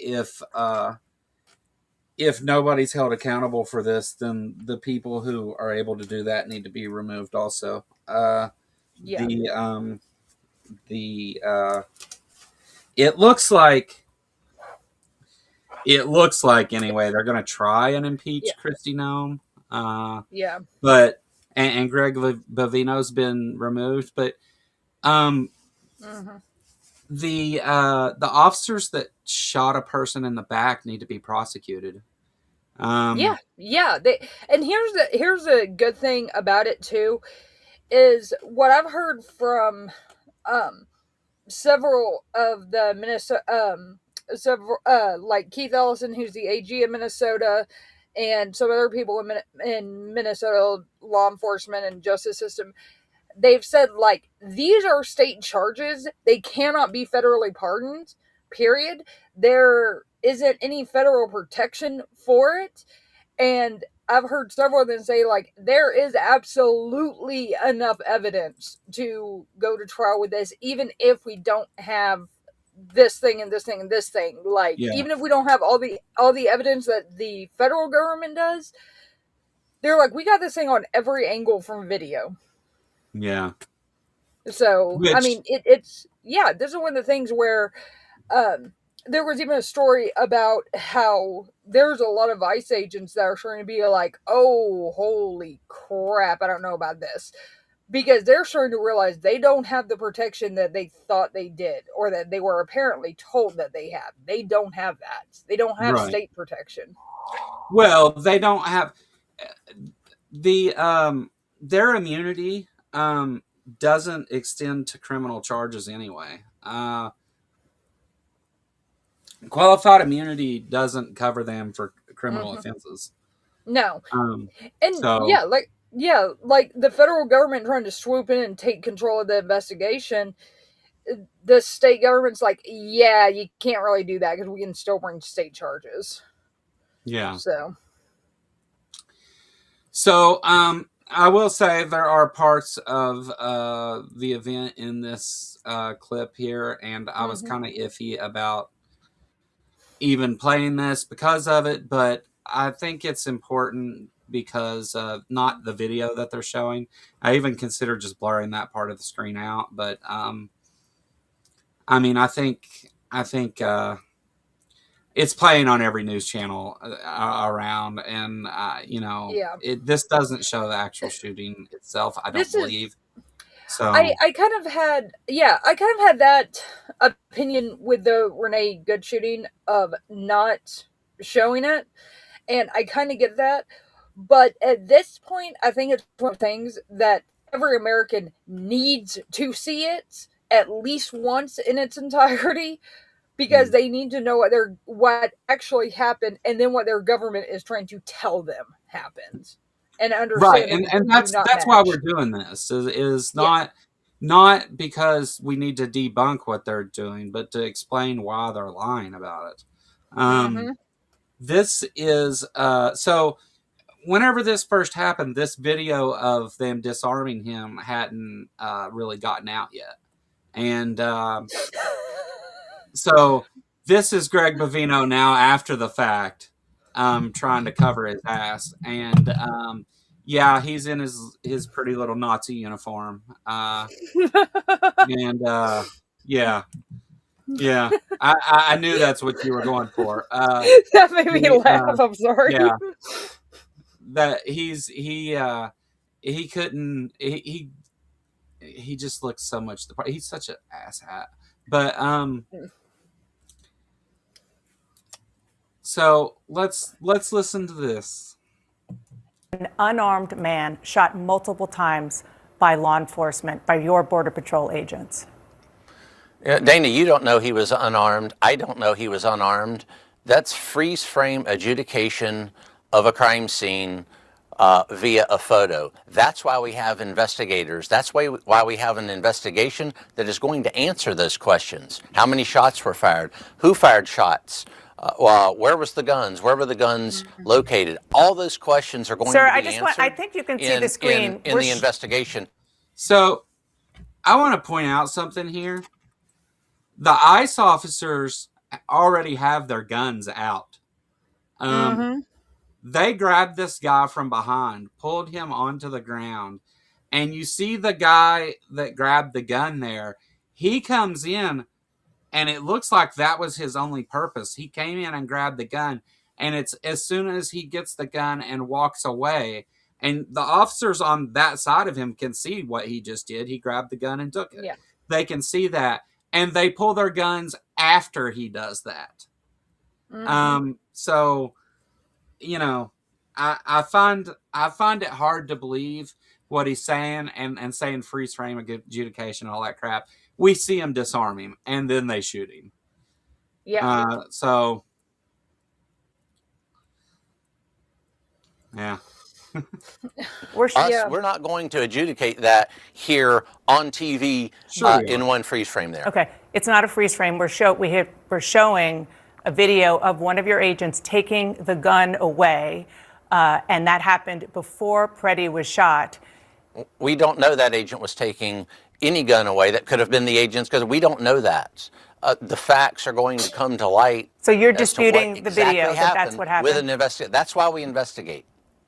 if nobody's held accountable for this, then the people who are able to do that need to be removed. Also, yeah, the the it looks like anyway they're going to try and yeah, impeach Kristi Noem. Uh, yeah. but and Greg Bavino's been removed, but um, Hmm. the officers that shot a person in the back need to be prosecuted. Yeah, yeah. They, and here's a good thing about it too is what I've heard from um several of the Minnesota, several, like Keith Ellison, who's the AG of Minnesota, and some other people in Minnesota law enforcement and justice system. They've said, like, these are state charges. They cannot be federally pardoned, period. There isn't any federal protection for it. And I've heard several of them say, like, there is absolutely enough evidence to go to trial with this, even if we don't have this thing and this thing and this thing. Like, Yeah, even if we don't have all the evidence that the federal government does, they're like, we got this thing on every angle from video. yeah. So, I Which mean, it's yeah. This is one of the things where um, there was even a story about how there's a lot of ICE agents that are trying to be like, oh, holy crap, I don't know about this. Because they're starting to realize they don't have the protection that they thought they did, or that they were apparently told that they have. They don't have that. They don't have right. state protection. Well, they don't have the their immunity doesn't extend to criminal charges anyway. Qualified immunity doesn't cover them for criminal Hmm. offenses. No. Um, And so yeah, like the federal government trying to swoop in and take control of the investigation, the state government's like, yeah, you can't really do that because we can still bring state charges. yeah. So, So I will say there are parts of the event in this clip here, and I was hmm, kind of iffy about even playing this because of it, but I think it's important because not the video that they're showing. I even considered just blurring that part of the screen out, but I mean, I think it's playing on every news channel around, and yeah, this doesn't show the actual shooting itself. I don't this is. believe so. I kind of had, yeah, I kind of had that opinion with the Renee Good shooting of not showing it, and I kind of get that. But at this point, I think it's one of the things that every American needs to see it at least once in its entirety, because Mm. they need to know what actually happened, and then what their government is trying to tell them happened, and Right, understand that and the and two do that's not that's why match. we're doing this. Is Yeah. not not because we need to debunk what they're doing, but to explain why they're lying about it. Mm-hmm. This is so. Whenever this first happened, this video of them disarming him hadn't really gotten out yet, and so this is Greg Bovino now after the fact, trying to cover his ass, and yeah, he's in his pretty little Nazi uniform, and yeah, yeah, I knew that's what you were going for. That made me He, laugh. I'm sorry. yeah, that he couldn't he just looks so much the part. He's such an asshat, but so let's listen to this. An unarmed man shot multiple times by law enforcement, by your Border Patrol agents. Dana, you don't know he was unarmed. I don't know he was unarmed. That's freeze frame adjudication of a crime scene via a photo. That's why we have investigators. That's why we have an investigation that is going to answer those questions. How many shots were fired? Who fired shots? Where was the guns? Where were the guns located? All those questions are going to be answered. I think you can see the screen. In the investigation. So I want to point out something here. The ICE officers already have their guns out. They grabbed this guy from behind, pulled him onto the ground, and you see the guy that grabbed the gun there. He comes in, and it looks like that was his only purpose. He came in and grabbed the gun, and it's as soon as he gets the gun and walks away, and the officers on that side of him can see what he just did. He grabbed the gun and took it. Yeah. They can see that, and they pull their guns after he does that. So, you know, I find it hard to believe what he's saying and saying freeze frame adjudication and all that crap. We see him disarm him, and then they shoot him. Yeah. So, yeah. We're not going to adjudicate that here on TV in one freeze frame there. Okay, it's not a freeze frame. We're showing a video of one of your agents taking the gun away, and that happened before Preddy was shot. We don't know that agent was taking any gun away. That could have been the agents, because we don't know that. The facts are going to come to light. So you're disputing the video that that's what happened? With an investigation. That's why we investigate.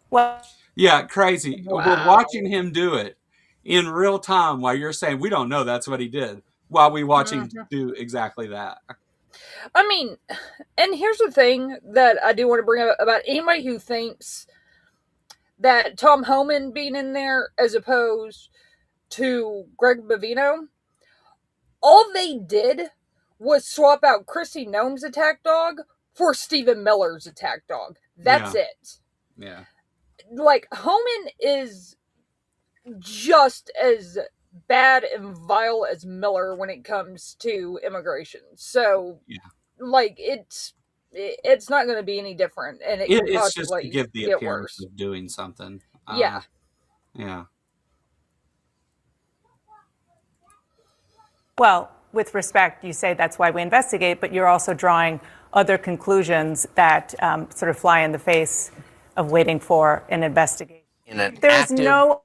Well, yeah, crazy. Wow. We're watching him do it in real time while you're saying we don't know that's what he did, while we watch him do exactly that. I mean, and here's the thing that I do want to bring up about anybody who thinks that Tom Homan being in there as opposed to Greg Bovino, all they did was swap out Chrissy Noem's attack dog for Stephen Miller's attack dog. That's it. Yeah. Like, Homan is just as bad and vile as Miller when it comes to immigration. So, like, it's not going to be any different, and it's just to give the appearance of doing something. Yeah. Well, with respect, you say that's why we investigate, but you're also drawing other conclusions that sort of fly in the face of waiting for an investigation. There's no.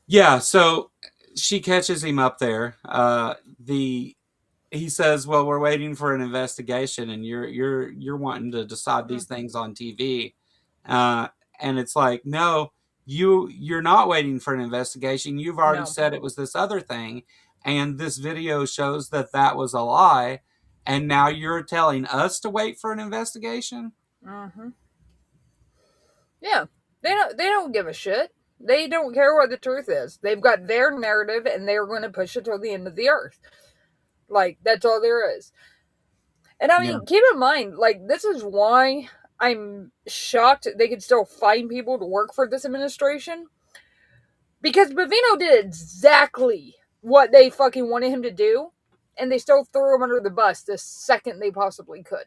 Yeah, so she catches him up there. He says, "Well, we're waiting for an investigation, and you're wanting to decide these things on TV," and it's like, no, you're not waiting for an investigation. You've already said it was this other thing, and this video shows that was a lie, and now you're telling us to wait for an investigation. Yeah, they don't give a shit. They don't care what the truth is. They've got their narrative, and they're going to push it till the end of the earth. Like, that's all there is. And I mean, keep in mind, like, this is why I'm shocked they could still find people to work for this administration. Because Bovino did exactly what they fucking wanted him to do, and they still threw him under the bus the second they possibly could.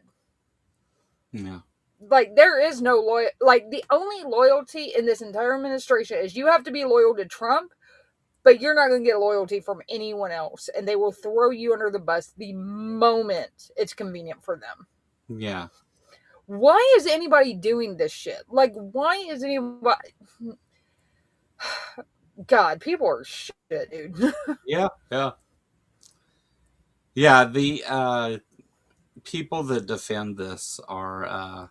Yeah. like there is no loyal. Like the only loyalty in this entire administration is you have to be loyal to Trump, but you're not going to get loyalty from anyone else, and they will throw you under the bus the moment it's convenient for them. Yeah. Why is anybody doing this shit? Like, why is anybody? God, people are shit, dude. Yeah. Yeah. Yeah. The people that defend this are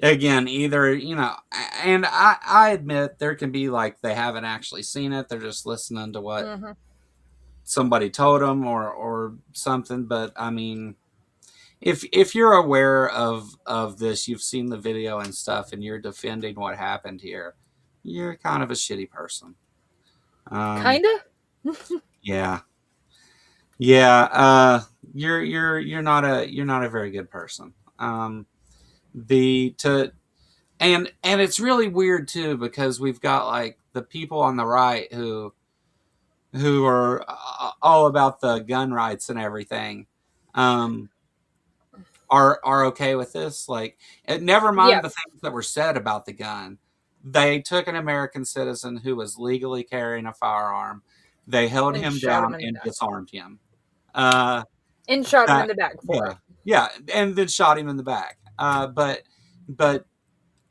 again either and I admit there can be like they haven't actually seen it, they're just listening to what Mm-hmm. somebody told them or something. But I mean, if you're aware of this, you've seen the video and stuff, and you're defending what happened here, you're kind of a shitty person. Kinda. Yeah. Yeah. You're not a very good person. The to and it's really weird too, because we've got like the people on the right who are all about the gun rights and everything, um, are okay with this. Like, never Yeah, mind the things that were said about the gun. They took an American citizen who was legally carrying a firearm. They held and him shot him down in the and back. disarmed him. Uh, And shot him in that the back for yeah, it. yeah, and then shot him in the back. But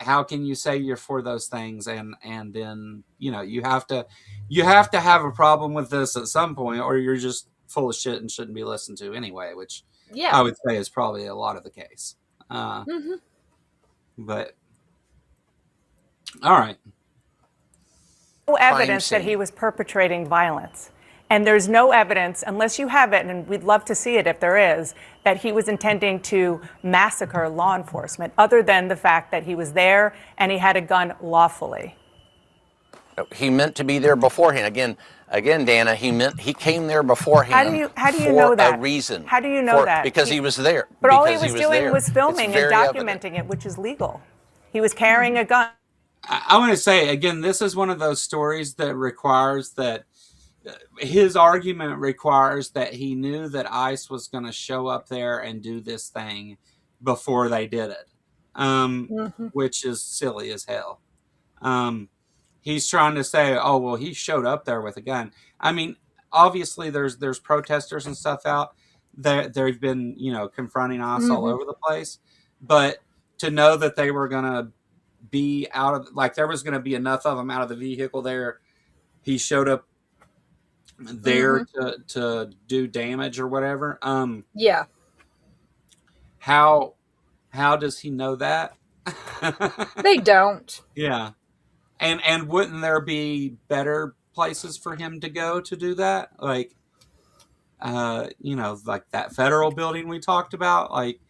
how can you say you're for those things and then you have to have a problem with this at some point, or you're just full of shit and shouldn't be listened to anyway, which Yeah. I would say is probably a lot of the case. Mm-hmm. But all right. No evidence that he was perpetrating violence. And there's no evidence, unless you have it, and we'd love to see it if there is, that he was intending to massacre law enforcement, other than the fact that he was there and he had a gun lawfully. He meant to be there beforehand. Again, Dana, he came there beforehand. How do you know that? For a reason. How do you know that? Because he was there. But all he Because was doing there. was filming It's and very documenting evident. it, which is legal. He was carrying a gun. I want to say again, this is one of those stories that requires that his argument requires that he knew that ICE was going to show up there and do this thing before they did it, which is silly as hell. He's trying to say, oh, well, he showed up there with a gun. I mean, obviously there's protesters and stuff out there. They've been, confronting us all over the place, but to know that they were going to be out of, like, there was going to be enough of them out of the vehicle there. He showed up there to do damage or whatever. Yeah. How does he know that? They don't. Yeah. And wouldn't there be better places for him to go to do that? Like, like that federal building we talked about, like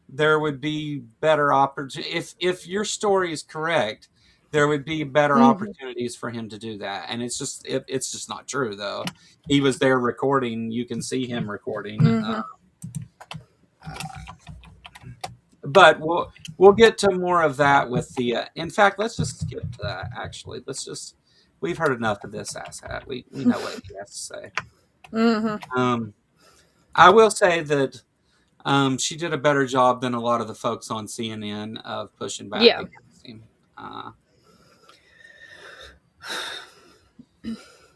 there would be better opportunities. If your story is correct, there would be better opportunities for him to do that. And it's just not true, though. He was there recording. You can see him recording. But we'll get to more of that with the. In fact, let's just skip to that. Actually, we've heard enough of this asshat. We know what he has to say. I will say that she did a better job than a lot of the folks on CNN of pushing back against him.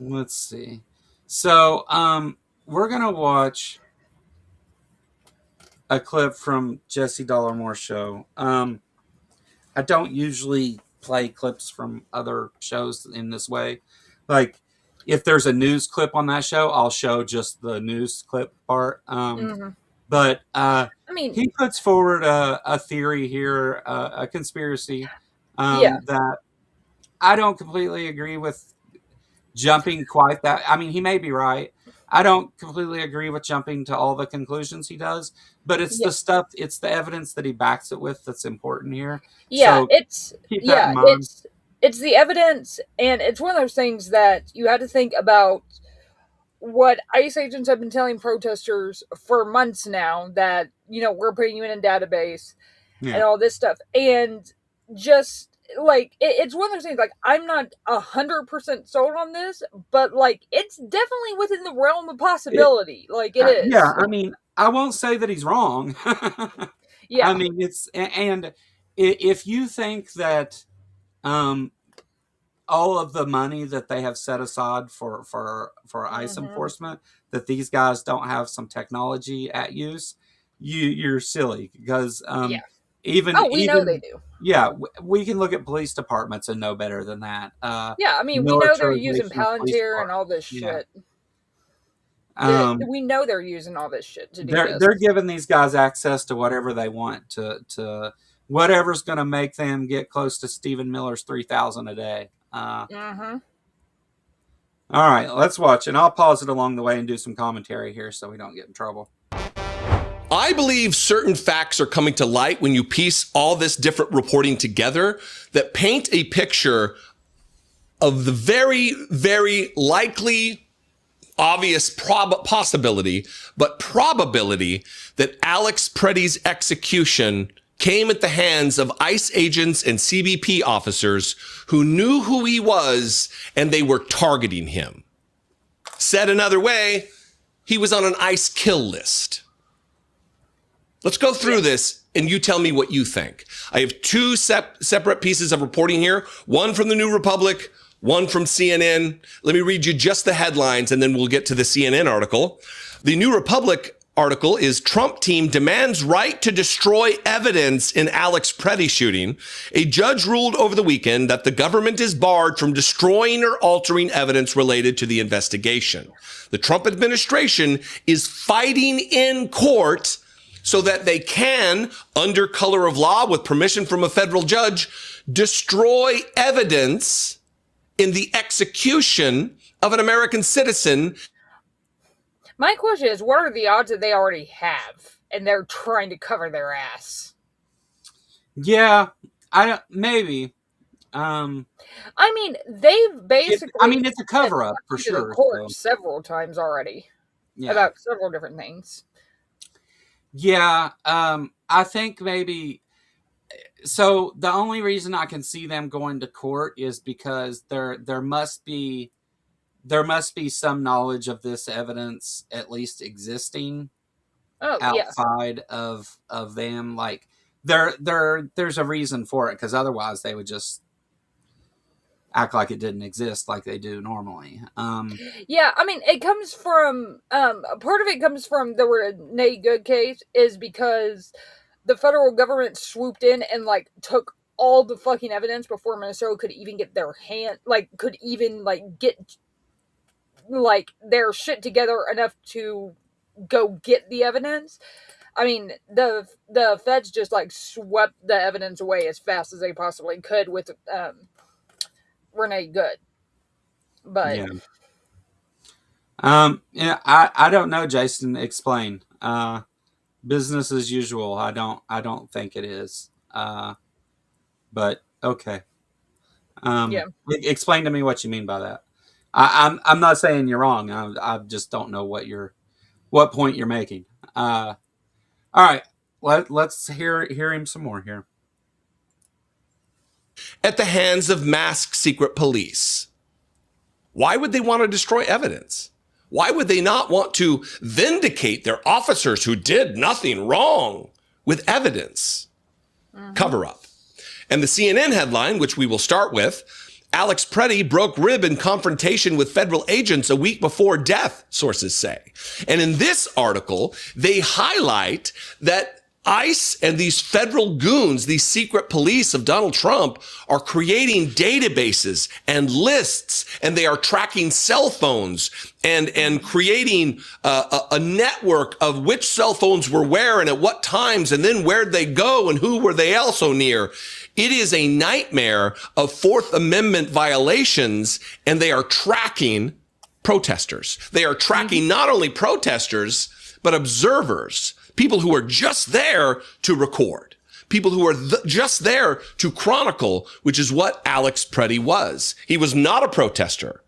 Let's see. So we're gonna watch a clip from Jesse Dollarmore's show. I don't usually play clips from other shows in this way. Like, if there's a news clip on that show, I'll show just the news clip part. But I mean, he puts forward a theory here, a conspiracy that I don't completely agree with. Jumping quite that. I mean, he may be right. I don't completely agree with jumping to all the conclusions he does, but it's the stuff, it's the evidence that he backs it with that's important here. Yeah, So keep that in mind. it's the evidence, and it's one of those things that you had to think about what ICE agents have been telling protesters for months now, that we're putting you in a database and all this stuff, and just like it's one of those things. Like, I'm not 100% sold on this, but like it's definitely within the realm of possibility. It is. Yeah, I mean, I won't say that he's wrong. Yeah, I mean, it's and if you think that all of the money that they have set aside for ICE enforcement, that these guys don't have some technology at use, you're silly, because Yeah. even Oh, we know they do. yeah, we can look at police departments and know better than that. Yeah, I mean, we know they're using Militarization of police Palantir and all departments. this Yeah. shit. We know they're using all this shit to do this. They're giving these guys access to whatever they want, to whatever's going to make them get close to Stephen Miller's 3,000 a day. Mm-hmm. All right, let's watch, and I'll pause it along the way and do some commentary here so we don't get in trouble. I believe certain facts are coming to light when you piece all this different reporting together that paint a picture of the very, very likely, obvious possibility, but probability that Alex Preddy's execution came at the hands of ICE agents and CBP officers who knew who he was and they were targeting him. Said another way, he was on an ICE kill list. Let's go through this and you tell me what you think. I have two separate pieces of reporting here, one from the New Republic, one from CNN. Let me read you just the headlines and then we'll get to the CNN article. The New Republic article is Trump team demands right to destroy evidence in Alex Preddy shooting. A judge ruled over the weekend that the government is barred from destroying or altering evidence related to the investigation. The Trump administration is fighting in court so that they can, under color of law with permission from a federal judge, destroy evidence in the execution of an American citizen. My question is, what are the odds that they already have and they're trying to cover their ass? Yeah, maybe. I mean, they've basically. It's a cover up for sure. To the court several times already about several different things. Yeah, I think maybe. So the only reason I can see them going to court is because there must be some knowledge of this evidence at least existing outside of them. Like there's a reason for it, because otherwise they would just act like it didn't exist like they do normally. Yeah, I mean, it comes from part of it comes from the Renee Good case, is because the federal government swooped in and like took all the fucking evidence before Minnesota could even get their get like their shit together enough to go get the evidence. I mean, the feds just like swept the evidence away as fast as they possibly could with Renee Good. But I don't know, Jason. Explain. Business as usual. I don't think it is. But okay. Explain to me what you mean by that. I'm not saying you're wrong. I just don't know what point you're making. All right. Let's hear him some more here. At the hands of masked secret police. Why would they want to destroy evidence? Why would they not want to vindicate their officers who did nothing wrong with evidence? Cover up. And the CNN headline, which we will start with, Alex Preddy broke rib in confrontation with federal agents a week before death, sources say. And in this article, they highlight that ICE and these federal goons, these secret police of Donald Trump, are creating databases and lists, and they are tracking cell phones and creating a network of which cell phones were where and at what times, and then where'd they go and who were they also near. It is a nightmare of Fourth Amendment violations, and they are tracking protesters. They are tracking not only protesters, but observers. People who are just there to record, people who are just there to chronicle, which is what Alex Preddy was. He was not a protester.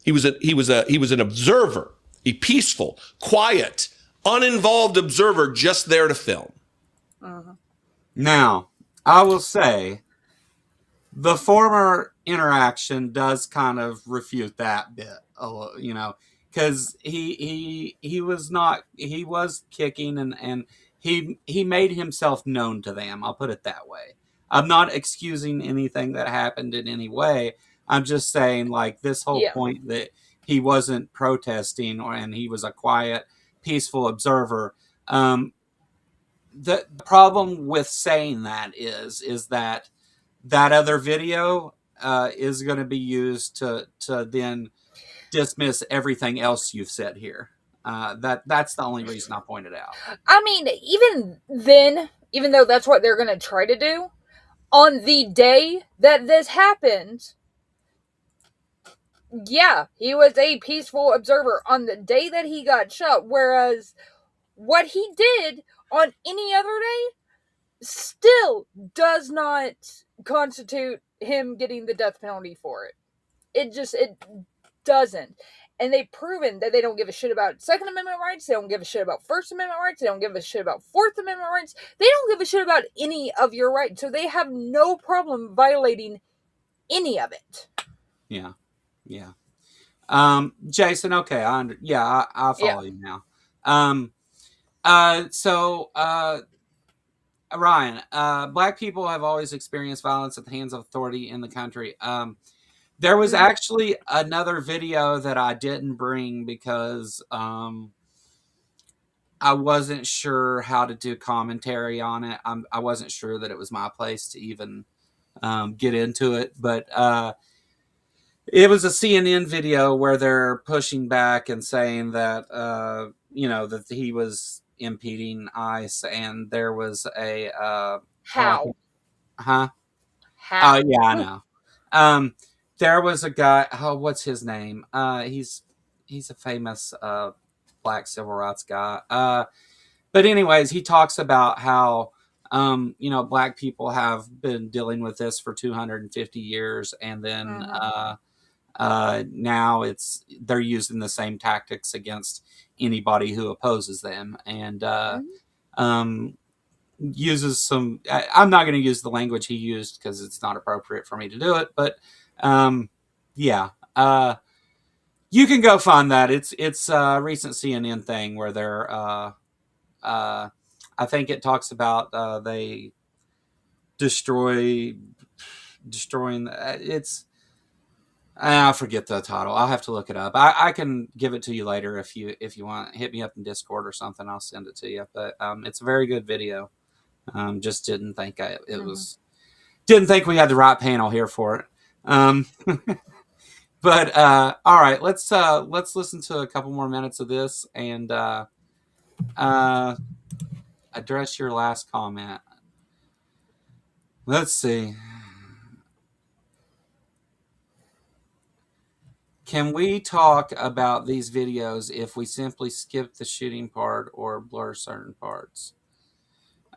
He was an observer, a peaceful, quiet, uninvolved observer just there to film. Now, I will say the former interaction does kind of refute that bit, because he was kicking and he made himself known to them. I'll put it that way. I'm not excusing anything that happened in any way. I'm just saying, like, this whole Yeah. point that he wasn't protesting and he was a quiet, peaceful observer. The problem with saying that is that other video is going to be used to then dismiss everything else you've said here. That's the only reason I pointed out. I mean, even then, even though that's what they're going to try to do, on the day that this happened, yeah, he was a peaceful observer on the day that he got shot, whereas what he did on any other day still does not constitute him getting the death penalty for it. It doesn't. And they've proven that they don't give a shit about Second Amendment rights. They don't give a shit about First Amendment rights. They don't give a shit about Fourth Amendment rights. They don't give a shit about any of your rights. So they have no problem violating any of it. Yeah. Yeah. Jason, okay. I follow you now. Ryan, black people have always experienced violence at the hands of authority in the country. There was actually another video that I didn't bring because I wasn't sure how to do commentary on it. I wasn't sure that it was my place to even get into it. But it was a CNN video where they're pushing back and saying that, that he was impeding ICE, and there was a... How? Huh? How? Yeah, I know. There was a guy. Oh, what's his name? He's a famous black civil rights guy. But anyways, he talks about how black people have been dealing with this for 250 years, and then now they're using the same tactics against anybody who opposes them, and uses some... I'm not going to use the language he used because it's not appropriate for me to do it, but yeah, you can go find that. It's a recent CNN thing where they're I think it talks about they destroying it's... I forget the title. I'll have to look it up. I can give it to you later if you want. Hit me up in Discord or something. I'll send it to you. But it's a very good video. Just didn't think didn't think we had the right panel here for it. But all right, let's listen to a couple more minutes of this and address your last comment. Let's see. Can we talk about these videos if we simply skip the shooting part or blur certain parts?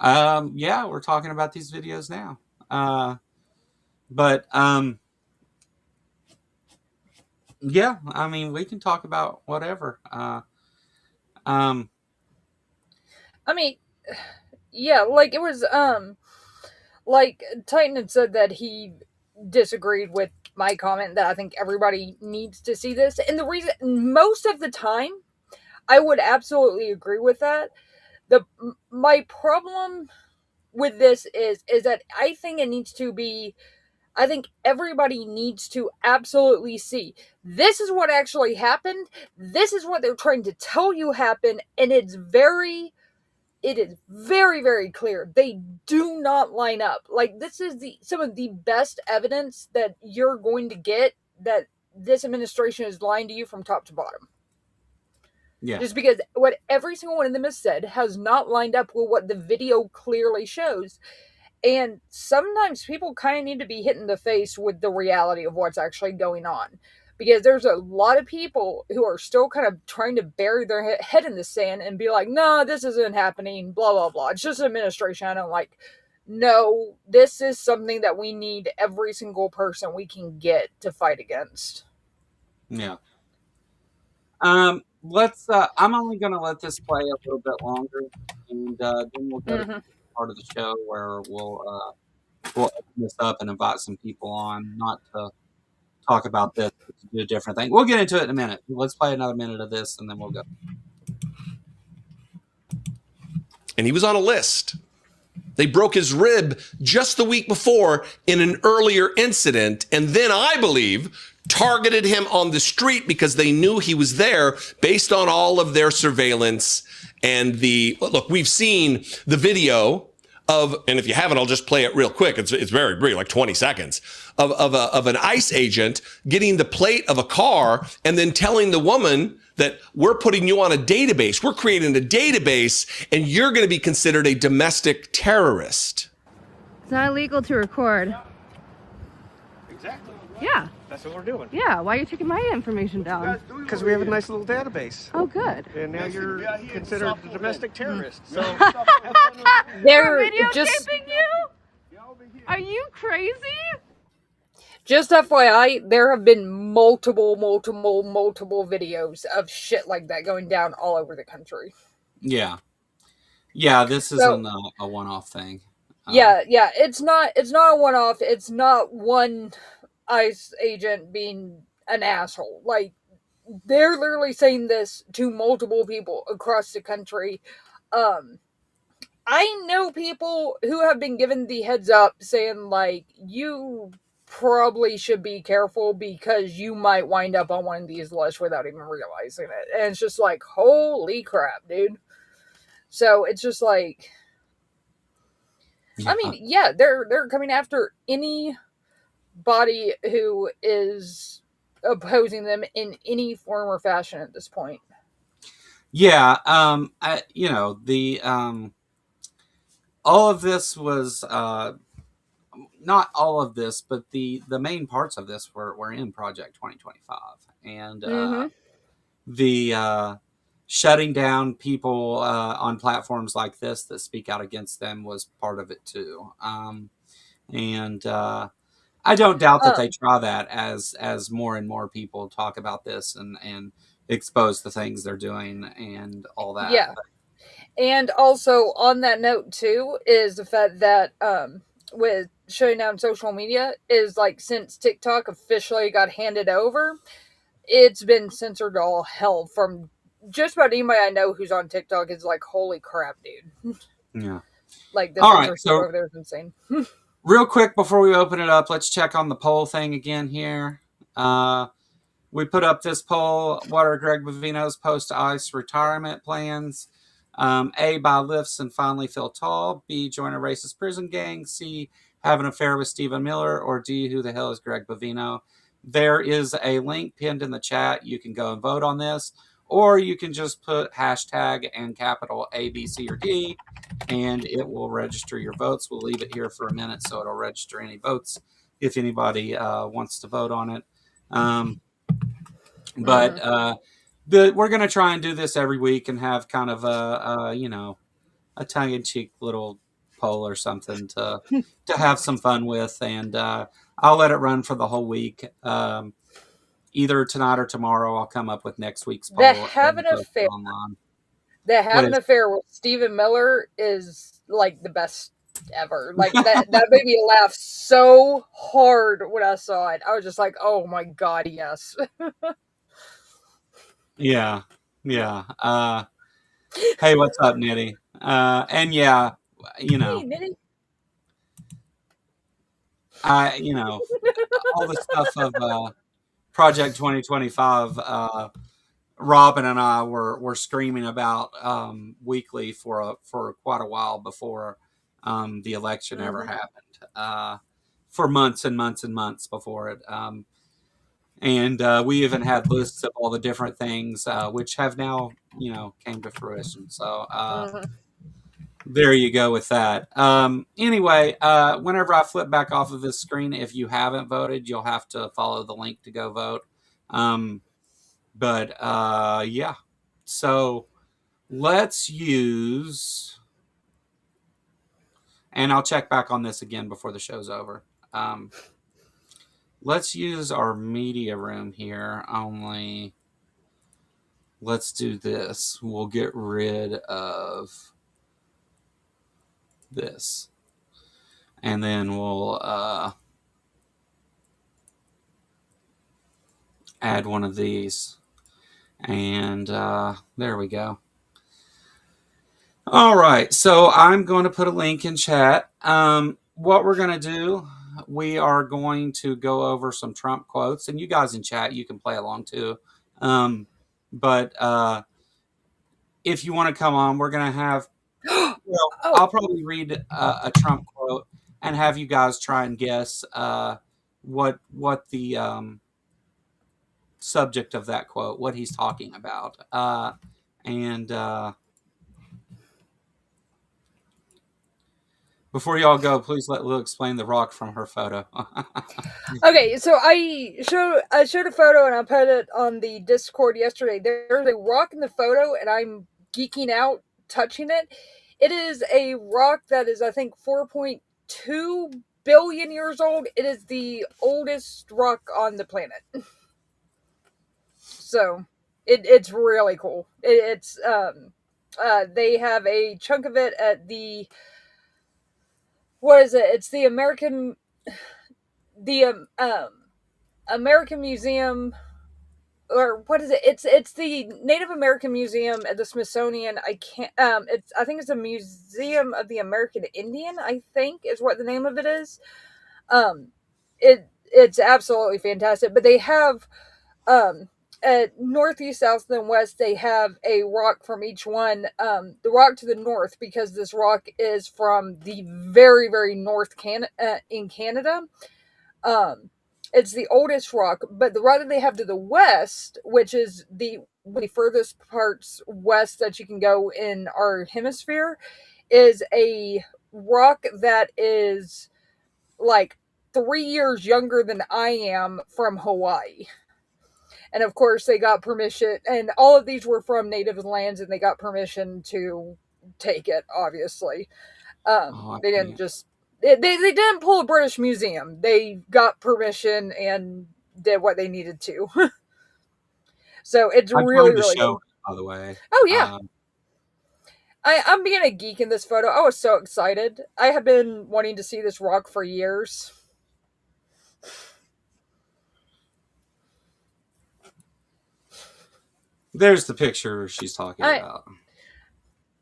Yeah, we're talking about these videos now. But yeah, I mean, we can talk about whatever. I mean, yeah, like it was like Titan had said that he disagreed with my comment that I think everybody needs to see this. And the reason, most of the time, I would absolutely agree with that. My problem with this is that I think it needs to be... I think everybody needs to absolutely see this is what actually happened. This is what they're trying to tell you happened, and it is very, very clear. They do not line up. Like, this is some of the best evidence that you're going to get that this administration is lying to you from top to bottom. Yeah. Just because what every single one of them has said has not lined up with what the video clearly shows. And sometimes people kind of need to be hit in the face with the reality of what's actually going on. Because there's a lot of people who are still kind of trying to bury their head in the sand and be like, no, this isn't happening, blah, blah, blah. It's just an administration I don't like. No, this is something that we need every single person we can get to fight against. Yeah. Let's... I'm only going to let this play a little bit longer, and then we'll go to part of the show where we'll open this up and invite some people on, not to talk about this, but to do a different thing. We'll get into it in a minute. Let's play another minute of this, and then we'll go. and he was on a list. They broke his rib just the week before in an earlier incident, and then I believe targeted him on the street because they knew he was there based on all of their surveillance. And look, we've seen the video of, and if you haven't, I'll just play it real quick. It's very brief, like 20 seconds of an ICE agent getting the plate of a car and then telling the woman that we're putting you on a database. We're creating a database and you're going to be considered a domestic terrorist. It's not illegal to record. Exactly. Yeah. That's what we're doing. Yeah, why are you taking my information down? Because we have a nice little database. Oh, good. And now you're considered a domestic terrorist. So They're videotaping you? Are you crazy? Just FYI, there have been multiple videos of shit like that going down all over the country. Yeah. Yeah, this isn't a one-off thing. Yeah, it's not a one-off. It's not one ICE agent being an asshole. Like, they're literally saying this to multiple people across the country. I know people who have been given the heads up saying, like, you probably should be careful because you might wind up on one of these lists without even realizing it. And it's just like, holy crap, dude. So it's just like, I mean, yeah, they're coming after anybody who is opposing them in any form or fashion at this point. Yeah, all of this was not all of this, but the main parts of this were in Project 2025, and the shutting down people on platforms like this that speak out against them was part of it too. And I don't doubt that they try that as more and more people talk about this and expose the things they're doing and all that. Yeah. And also on that note too is the fact that with shutting down social media is like since TikTok officially got handed over, it's been censored all hell from just about anybody I know who's on TikTok is like, holy crap, dude. Yeah. Like the censorship over there is insane. Real quick before we open it up, let's check on the poll thing again here. We put up this poll. What are Greg Bovino's post-ICE retirement plans? A, buy lifts and finally feel tall. B, join a racist prison gang. C, have an affair with Stephen Miller. Or D, who the hell is Greg Bovino? There is a link pinned in the chat. You can go and vote on this. Or you can just put hashtag and capital A, B, C, or D, and it will register your votes. We'll leave it here for a minute so it'll register any votes if anybody wants to vote on it. But we're going to try and do this every week and have kind of a tongue-in-cheek little poll or something to have some fun with. And I'll let it run for the whole week. Either tonight or tomorrow, I'll come up with next week's poll. The have an affair. The have an affair with Stephen Miller is like the best ever. Like that made me laugh so hard when I saw it. I was just like, oh my God, yes. Yeah. Hey, what's up, Nitty? And yeah, Hey, Nitty. all the stuff of Project 2025, Robin and I were screaming about weekly for quite a while before the election ever happened, for months and months and months before it. And we even had lists of all the different things, which have now, came to fruition. So there you go with that. Anyway, whenever I flip back off of this screen, if you haven't voted, you'll have to follow the link to go vote. But yeah, so let's use, and I'll check back on this again before the show's over. Let's use our media room here, only let's do this. We'll get rid of this. And then we'll add one of these. And there we go. All right, so I'm going to put a link in chat. What we're going to do, we are going to go over some Trump quotes, and you guys in chat, you can play along too. But if you want to come on, we're going to have, well, I'll probably read a Trump quote and have you guys try and guess what the subject of that quote, what he's talking about. And before y'all go, please let Lou explain the rock from her photo. Okay, so I showed a photo and I put it on the Discord yesterday. There's a rock in the photo and I'm geeking out touching it. It is a rock that is, I think, 4.2 billion years old. It is the oldest rock on the planet. So it's really cool. They have a chunk of it at the, what is it? It's the American Museum, or what is it? It's the Native American Museum at the Smithsonian. I think it's a Museum of the American Indian, I think is what the name of it is. It's absolutely fantastic. But they have at northeast, south, and west, they have a rock from each one. The rock to the north, because this rock is from the very, very north in Canada. It's the oldest rock, but the rock that they have to the west, which is the furthest parts west that you can go in our hemisphere, is a rock that is like 3 years younger than I am, from Hawaii. And of course, they got permission, and all of these were from native lands, and they got permission to take it, obviously. They didn't just, they didn't pull a British Museum. They got permission and did what they needed to. So it's really, really cool. By the way. Oh, yeah. I'm being a geek in this photo. I was so excited. I have been wanting to see this rock for years. There's the picture she's talking about.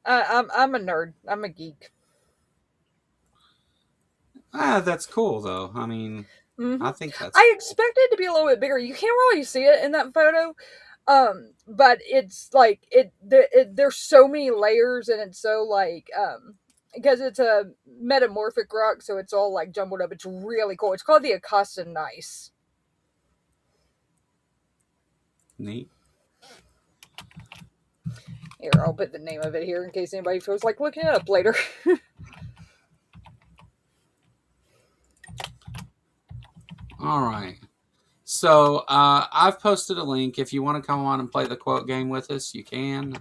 I'm a nerd. I'm a geek. That's cool, though. I mean, I think that's. I expected it to be a little bit bigger. You can't really see it in that photo, but it's like there's so many layers, and it's so like because it's a metamorphic rock, so it's all like jumbled up. It's really cool. It's called the Acosta Gneiss. Neat. Here, I'll put the name of it here in case anybody feels like looking it up later. All right. So I've posted a link. If you want to come on and play the quote game with us, you can.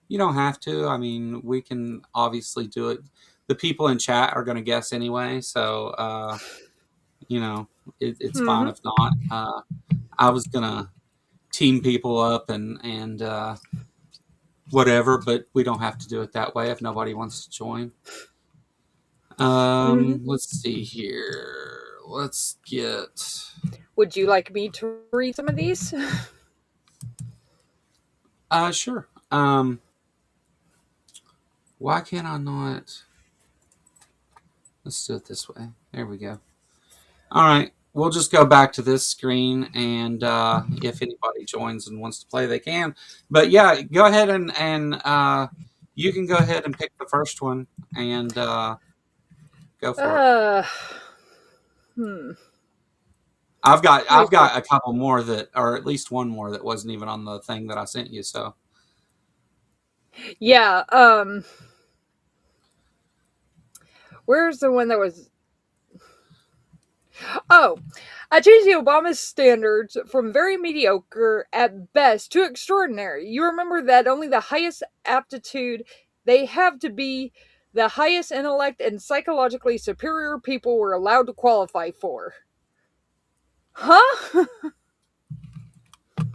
You don't have to. I mean, we can obviously do it. The people in chat are going to guess anyway. So, it's fine if not. I was going to team people up and whatever, but we don't have to do it that way if nobody wants to join. Let's see here. Let's get. Would you like me to read some of these? Sure. Why can't I not? Let's do it this way. There we go. All right. We'll just go back to this screen, and if anybody joins and wants to play, they can. But yeah, go ahead and you can go ahead and pick the first one and go for it. I've got a couple more that, or at least one more that wasn't even on the thing that I sent you. So yeah. Where's the one that was? Oh, I changed the Obama standards from very mediocre at best to extraordinary. You remember that only the highest aptitude, they have to be the highest intellect and psychologically superior people were allowed to qualify for. Huh?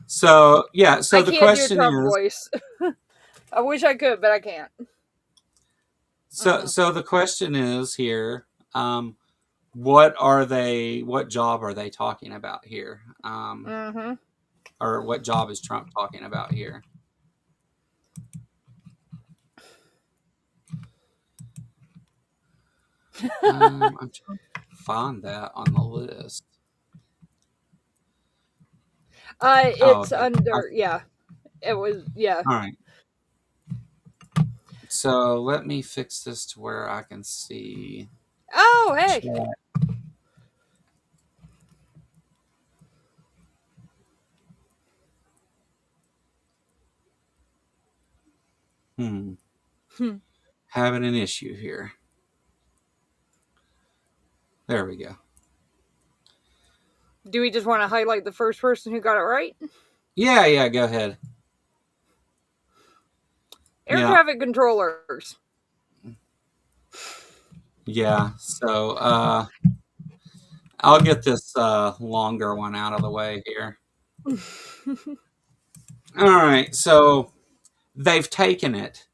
So yeah. So the question is. Voice. I wish I could, but I can't. So the question is here. What job are they talking about here? Or what job is Trump talking about here? I'm trying to find that on the list. It's Okay. under, yeah. It was, yeah. All right. So let me fix this to where I can see. Oh, hey. Chat. Hmm. Having an issue here. There we go. Do we just want to highlight the first person who got it right? Yeah, go ahead. Air Yeah. traffic controllers. Yeah, so I'll get this longer one out of the way here. All right, so they've taken it.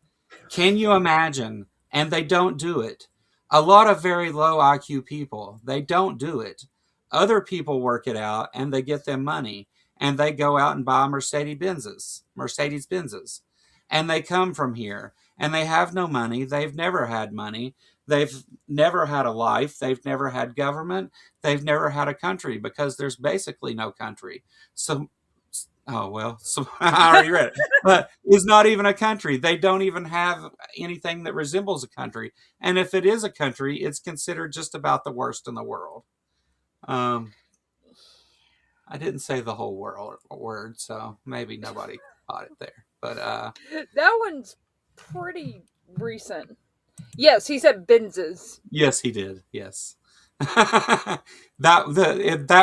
Can you imagine? And they don't do it. A lot of very low IQ people, they don't do it. Other people work it out and they get them money and they go out and buy Mercedes Benzes. And they come from here and they have no money. They've never had money. They've never had a life. They've never had government. They've never had a country because there's basically no country. So oh, well, so I already read it. But it's not even a country. They don't even have anything that resembles a country. And if it is a country, it's considered just about the worst in the world. I didn't say the whole word, so maybe nobody caught it there. But that one's pretty recent. Yes, he said Benzes. Yes, he did. Yes. that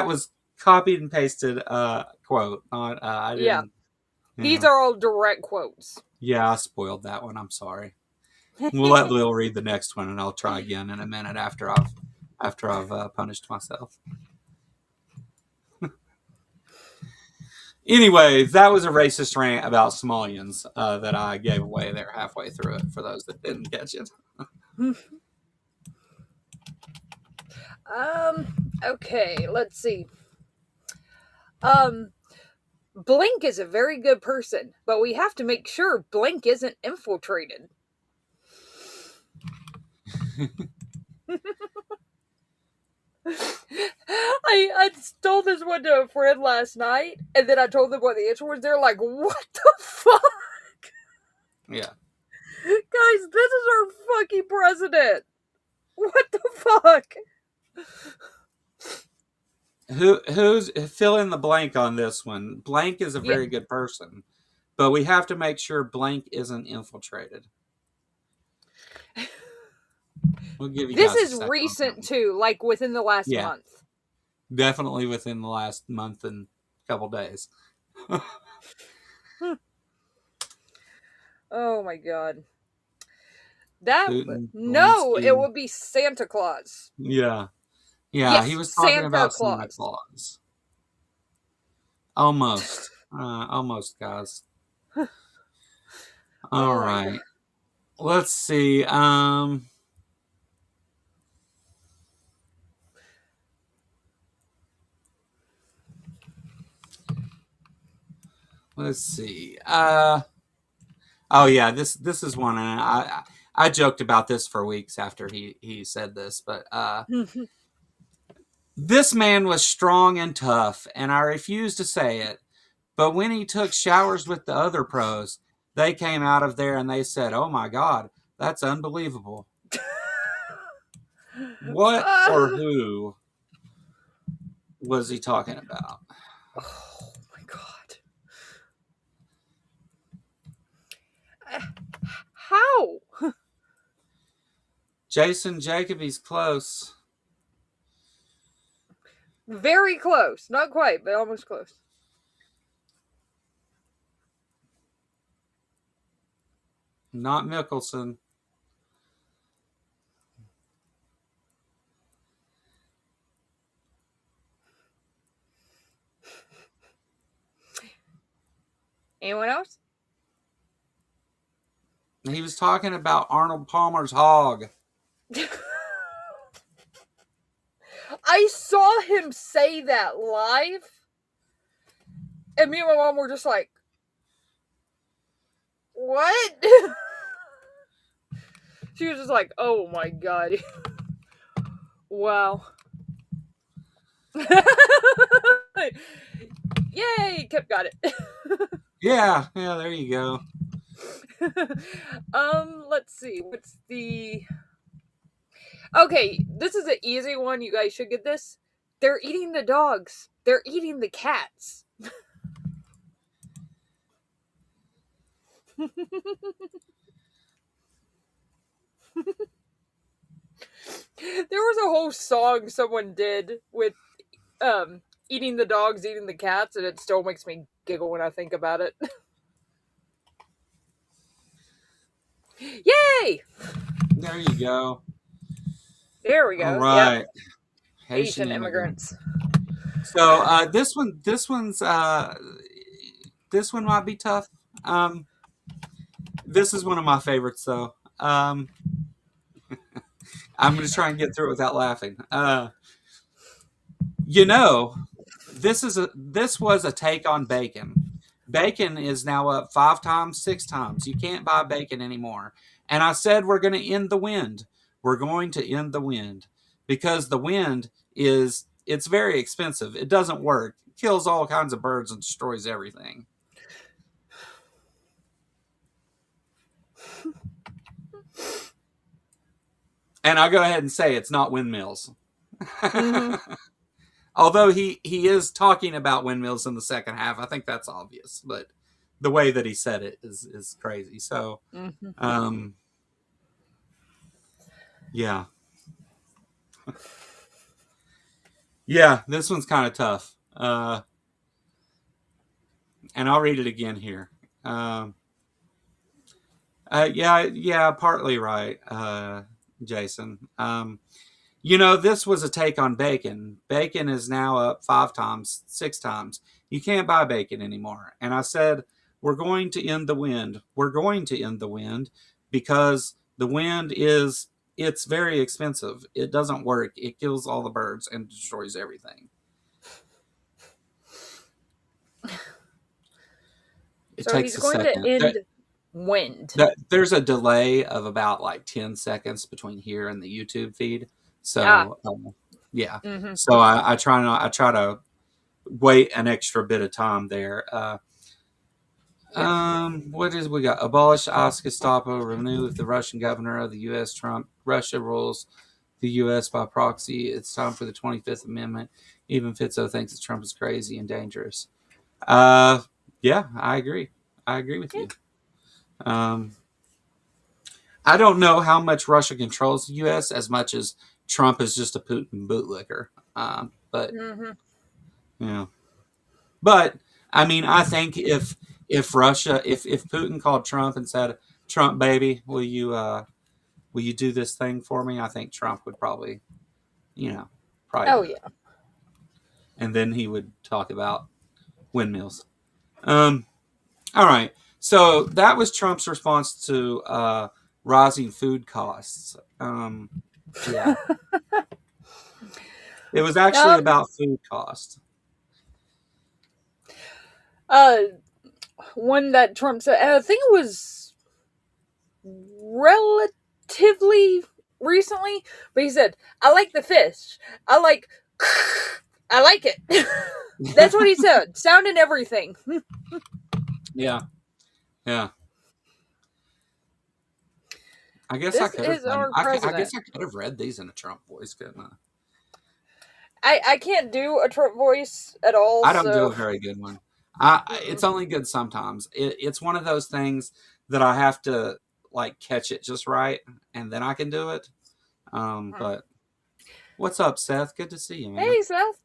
was copied and pasted quote. Not I didn't. Yeah. These are all direct quotes. Yeah, I spoiled that one. I'm sorry. We'll let Lil read the next one, and I'll try again in a minute after I've punished myself. Anyway, that was a racist rant about Somalians that I gave away there halfway through it for those that didn't catch it. Okay, let's see. Blink is a very good person, but we have to make sure Blink isn't infiltrated. I stole this one to a friend last night, and then I told them what the answer was. They're like, what the fuck? Yeah. Guys, this is our fucking president. What the fuck? Who's fill in the blank on this one? Blank is a very good person, but we have to make sure Blank isn't infiltrated. We'll give you this guys is recent too, like within the last month. Definitely within the last month and couple days. Oh my god. That Putin, no, Bluesky. it would be Santa Claus. Yeah. Yeah, yes, he was talking Santa about Claus. Santa Claus. Almost. Almost, guys. All right. Let's see. Let's see. Oh yeah, this is one, and I joked about this for weeks after he said this, but this man was strong and tough, and I refuse to say it, but when he took showers with the other pros, they came out of there and they said, "Oh my God, that's unbelievable." What or who was he talking about? Oh my god. How? Jason Jacoby's close. Very close. Not quite, but almost close. Not Mickelson. Anyone else? He was talking about Arnold Palmer's hog. I saw him say that live, and me and my mom were just like, what? She was just like, oh my god. Wow. Yay! Kip got it. Yeah, there you go. Let's see. What's the. Okay, this is an easy one. You guys should get this. They're eating the dogs. They're eating the cats. There was a whole song someone did with eating the dogs, eating the cats, and it still makes me giggle when I think about it. Yay! There you go. There we go. All right. Yep. Haitian Asian immigrants. So this one might be tough. This is one of my favorites, though. I'm going to try and get through it without laughing. This was a take on bacon. Bacon is now up 5 times, 6 times. You can't buy bacon anymore. And I said we're going to end the wind. We're going to end the wind because the wind it's very expensive. It doesn't work. It kills all kinds of birds and destroys everything. And I'll go ahead and say it's not windmills. Mm-hmm. Although he is talking about windmills in the second half. I think that's obvious. But the way that he said it is crazy. So, yeah. Yeah, this one's kind of tough. And I'll read it again here. Yeah, partly right, Jason. This was a take on bacon. Bacon is now up 5 times, 6 times. You can't buy bacon anymore. And I said, we're going to end the wind. We're going to end the wind because the wind it's very expensive. It doesn't work. It kills all the birds and destroys everything. It takes he's going second. to end wind. There's a delay of about like 10 seconds between here and the YouTube feed. So, yeah. Mm-hmm. So I try to wait an extra bit of time there. What is we got? Abolish Gestapo, remove the Russian governor of the U.S. Trump. Russia rules the U.S. by proxy. It's time for the 25th Amendment. Even Fitzo thinks that Trump is crazy and dangerous. Yeah, I agree. I agree with you. I don't know how much Russia controls the U.S. as much as Trump is just a Putin bootlicker. But yeah, but I mean, I think if Russia, if Putin called Trump and said, "Trump, baby, will you do this thing for me?" I think Trump would probably. Oh yeah. And then he would talk about windmills. All right. So that was Trump's response to rising food costs. Yeah. It was actually about food costs. One that Trump said, and I think it was relatively recently, but he said, "I like the fish. I like it." That's what he said. Sound and everything. Yeah. I guess I could have read these in a Trump voice, couldn't I? I can't do a Trump voice at all. I don't do a very good one. It's only good sometimes. It's one of those things that I have to like catch it just right, and then I can do it. But what's up, Seth? Good to see you, man. Hey, Seth.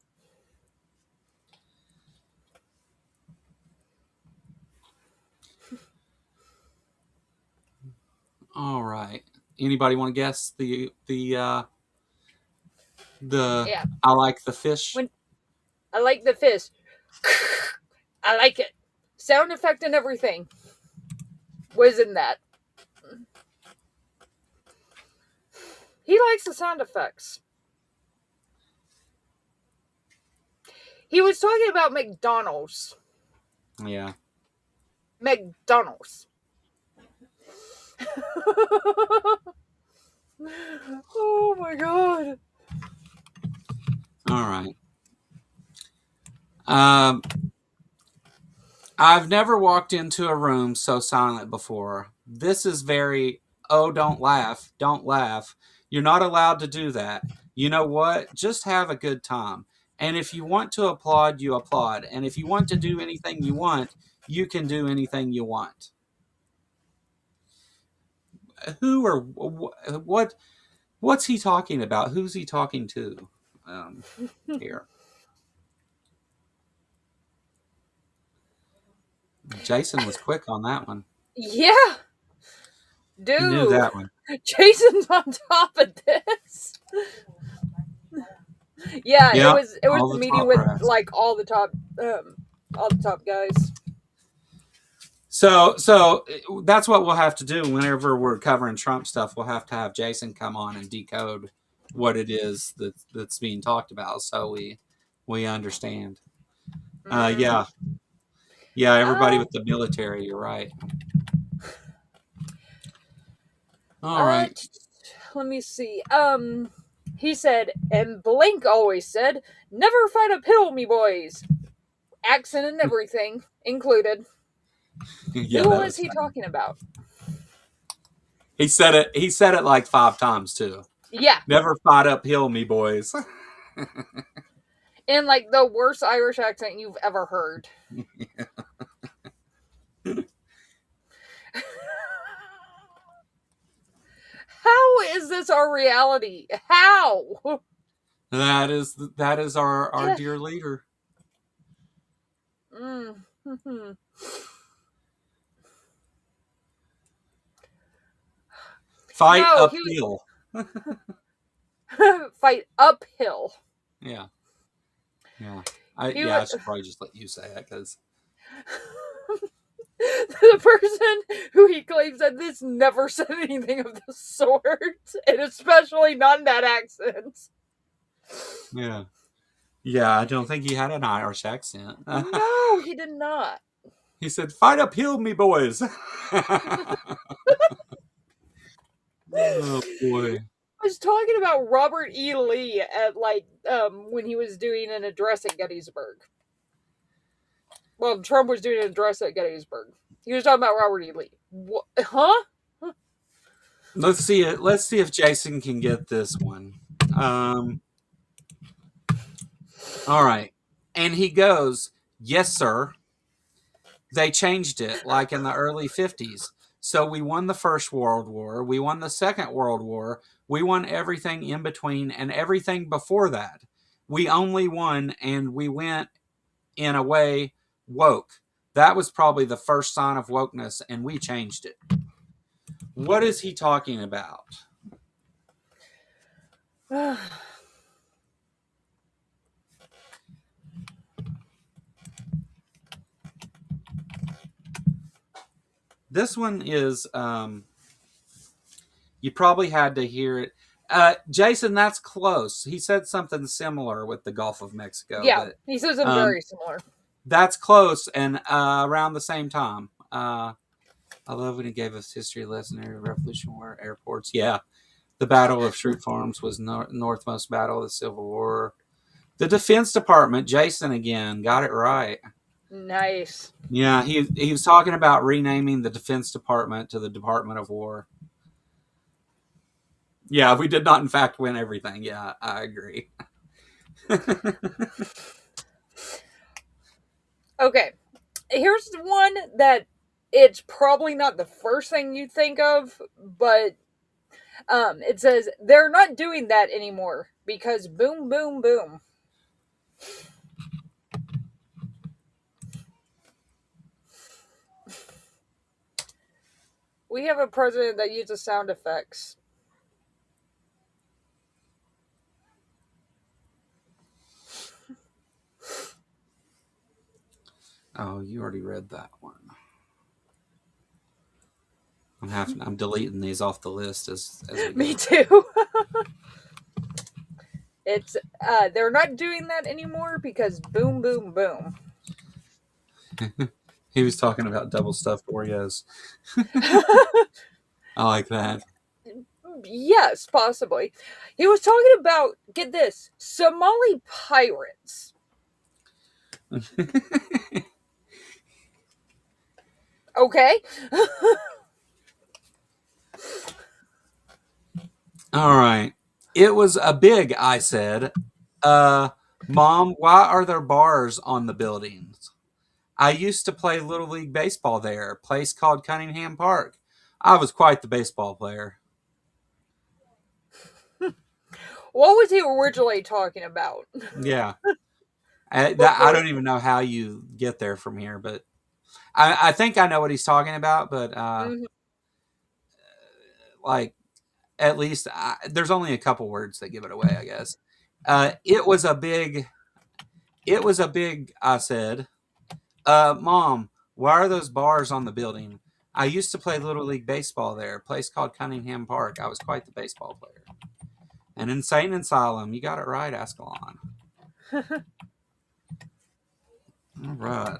All right. Anybody want to guess the yeah. I like the fish. I like the fish. I like it. Sound effect and everything was in that. He likes the sound effects. He was talking about McDonald's. Yeah. McDonald's. Oh my god. All right. I've never walked into a room so silent before. This is very, oh, don't laugh. Don't laugh. You're not allowed to do that. You know what? Just have a good time. And if you want to applaud, you applaud. And if you want to do anything you want, you can do anything you want. Who or what? What's he talking about? Who's he talking to? Here. Jason was quick on that one. Yeah. Dude. He knew that one. Jason's on top of this. Yeah, Yep, it was all the the meeting top with brass. like all the top guys. So that's what we'll have to do whenever we're covering Trump stuff. We'll have to have Jason come on and decode what it is that's being talked about, so we understand. Yeah, everybody with the military. You're right. All right. Let me see. He said, and Blink always said, "Never fight uphill, me boys." Accent and everything included. Yeah, who was he funny. talking about? He said it like 5 times too. Yeah. Never fight uphill, me boys. In like the worst Irish accent you've ever heard. How is this our reality? How? That is our dear leader. Mm-hmm. Fight uphill. Fight uphill. Yeah. I should probably just let you say it because the person who he claims that this never said anything of the sort, and especially not in that accent. Yeah, I don't think he had an Irish accent. No, he did not. He said, "Fight uphill, me boys." Oh boy. I was talking about Robert E. Lee at when he was doing an address at Gettysburg. Well, Trump was doing an address at Gettysburg. He was talking about Robert E. Lee. What? Huh? Let's see it. Let's see if Jason can get this one. All right. And he goes, "Yes, sir. They changed it like in the early 50s. So we won the First World War. We won the Second World War. We won everything in between and everything before that. We only won and we went, in a way, woke. That was probably the first sign of wokeness, and we changed it." What is he talking about? This one is, you probably had to hear it. Jason, that's close. He said something similar with the Gulf of Mexico. Yeah, but, he says something very similar. That's close, and around the same time. I love when he gave us history lesson in Revolution War airports. Yeah, the Battle of Shrewd Farms was northmost battle of the Civil War. The Defense Department, Jason again, got it right. Nice. Yeah, he was talking about renaming the Defense Department to the Department of War. Yeah, we did not, in fact, win everything. Yeah, I agree. Okay, here's one that it's probably not the first thing you think of, but it says they're not doing that anymore because boom, boom, boom. We have a president that uses sound effects. Oh, you already read that one. I'm deleting these off the list as we go. Me too. It's they're not doing that anymore because boom, boom, boom. He was talking about double stuffed Oreos. I like that. Yes, possibly. He was talking about, get this, Somali pirates. Okay. All right. It was a big, I said. Mom, why are there bars on the buildings? I used to play Little League Baseball there, a place called Cunningham Park. I was quite the baseball player. What was he originally talking about? Yeah. I don't even know how you get there from here, but I think I know what he's talking about, but like at least there's only a couple words that give it away, I guess. It was a big, I said, Mom, why are those bars on the building? I used to play Little League Baseball there, a place called Cunningham Park. I was quite the baseball player. An insane asylum. You got it right, Ascalon. All right.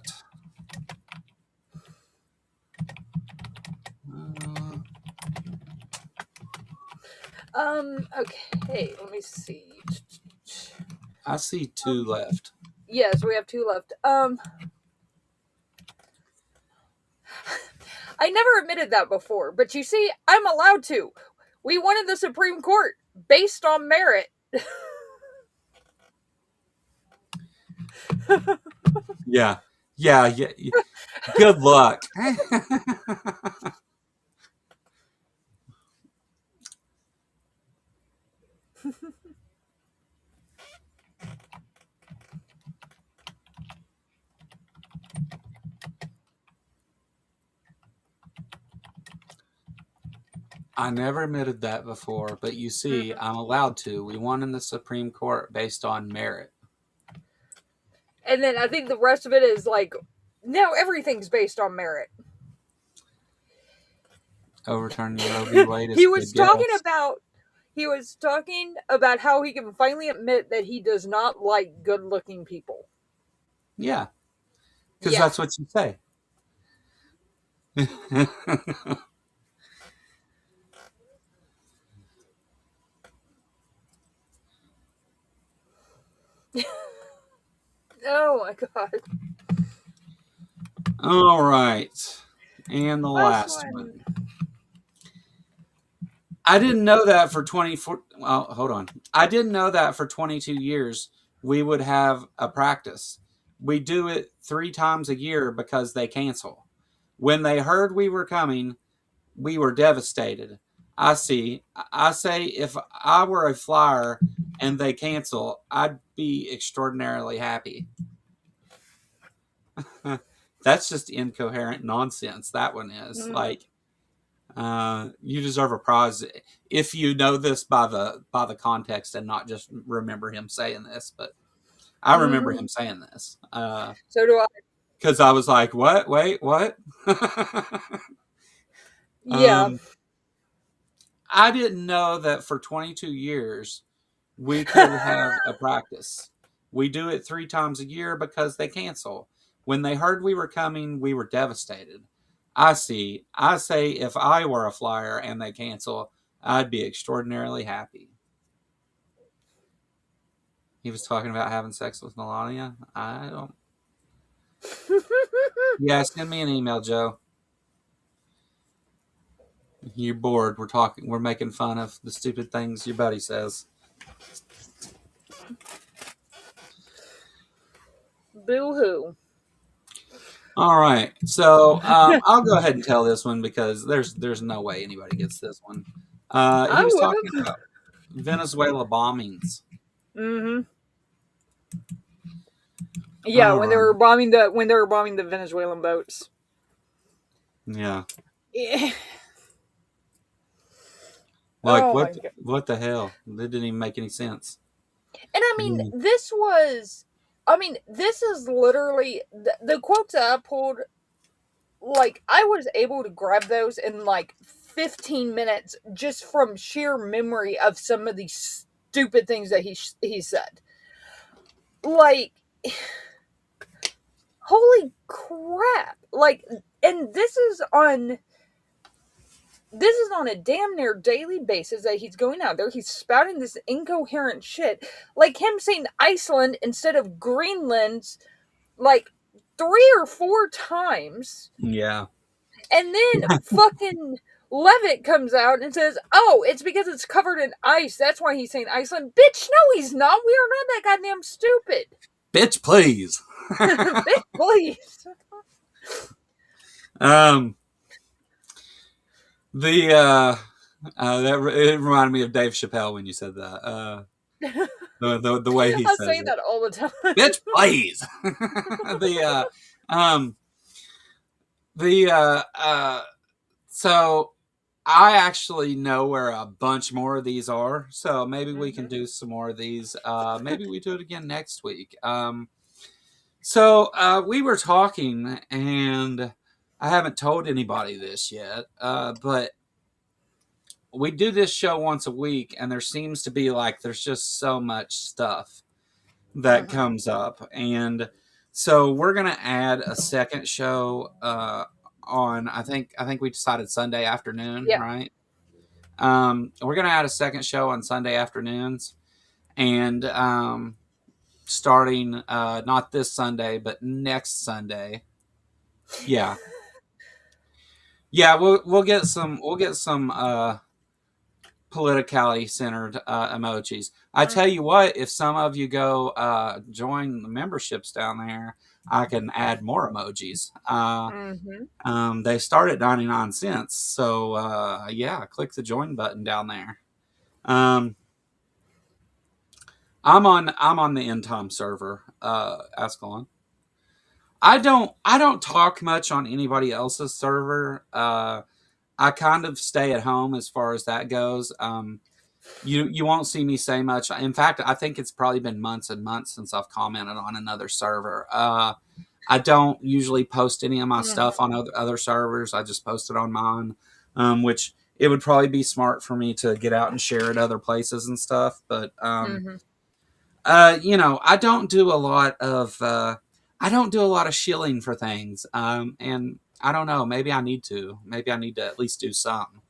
Okay, let me see. I see two left. Yes, we have two left. I never admitted that before, but you see, I'm allowed to. We won in the Supreme Court based on merit. Yeah. Good luck. I never admitted that before, but you see, I'm allowed to. We won in the Supreme Court based on merit. And then I think the rest of it is like, now everything's based on merit. Overturning Roe v. Wade is he a was good talking guess. about he was talking about how he can finally admit that he does not like good-looking people. Yeah. Because that's what you say. Oh my god. All right. And the last one. I didn't know that for 24. Well, hold on. I didn't know that for 22 years we would have a practice. We do it 3 times a year because they cancel. When they heard we were coming, we were devastated. I see. I say if I were a flyer and they cancel, I'd be extraordinarily happy. That's just incoherent nonsense. That one is like, you deserve a prize if you know this by the context and not just remember him saying this. But I remember him saying this. So do I. Because I was like, what? Wait, what? Yeah. I didn't know that for 22 years we could have a practice. We do it 3 times a year because they cancel. When they heard we were coming, we were devastated. I see. I say if I were a flyer and they cancel, I'd be extraordinarily happy. He was talking about having sex with Melania. I don't. Yeah, send me an email, Joe. You're bored. We're making fun of the stupid things your buddy says. Boo-hoo. All right, so I'll go ahead and tell this one because there's no way anybody gets this one. He was talking about Venezuela bombings. Yeah, when they were bombing the Venezuelan boats. Yeah. Yeah. Like what the hell? That didn't even make any sense. And I mean, this is literally the quotes that I pulled. Like, I was able to grab those in like 15 minutes just from sheer memory of some of these stupid things that he said. Like, holy crap. Like, and this is on this is on a damn near daily basis that he's going out there. He's spouting this incoherent shit. Like him saying Iceland instead of Greenland, like 3 or 4 times. Yeah. And then fucking Levitt comes out and says, "Oh, it's because it's covered in ice. That's why he's saying Iceland." Bitch, no, he's not. We are not that goddamn stupid. Bitch, please. Bitch, please. It reminded me of Dave Chappelle when you said that. The way he I says say it. that all the time. Bitch, please. So I actually know where a bunch more of these are, so maybe we can do some more of these. Maybe we do it again next week. So we were talking, and I haven't told anybody this yet, but we do this show once a week, and there seems to be there's just so much stuff that comes up, and so we're gonna add a second show on. I think we decided Sunday afternoon, right? We're gonna add a second show on Sunday afternoons, and starting not this Sunday, but next Sunday. Yeah, we'll get some politicality centered emojis. I tell you what, if some of you go join the memberships down there, I can add more emojis. They start at 99 cents, so click the join button down there. I'm on the NTOM server, Ascalon. I don't talk much on anybody else's server. I kind of stay at home as far as that goes. You won't see me say much. In fact, I think it's probably been months and months since I've commented on another server. I don't usually post any of my stuff on other servers. I just post it on mine, which it would probably be smart for me to get out and share at other places and stuff. But I don't do a lot of shilling for things, and I don't know. Maybe I need to. Maybe I need to at least do some.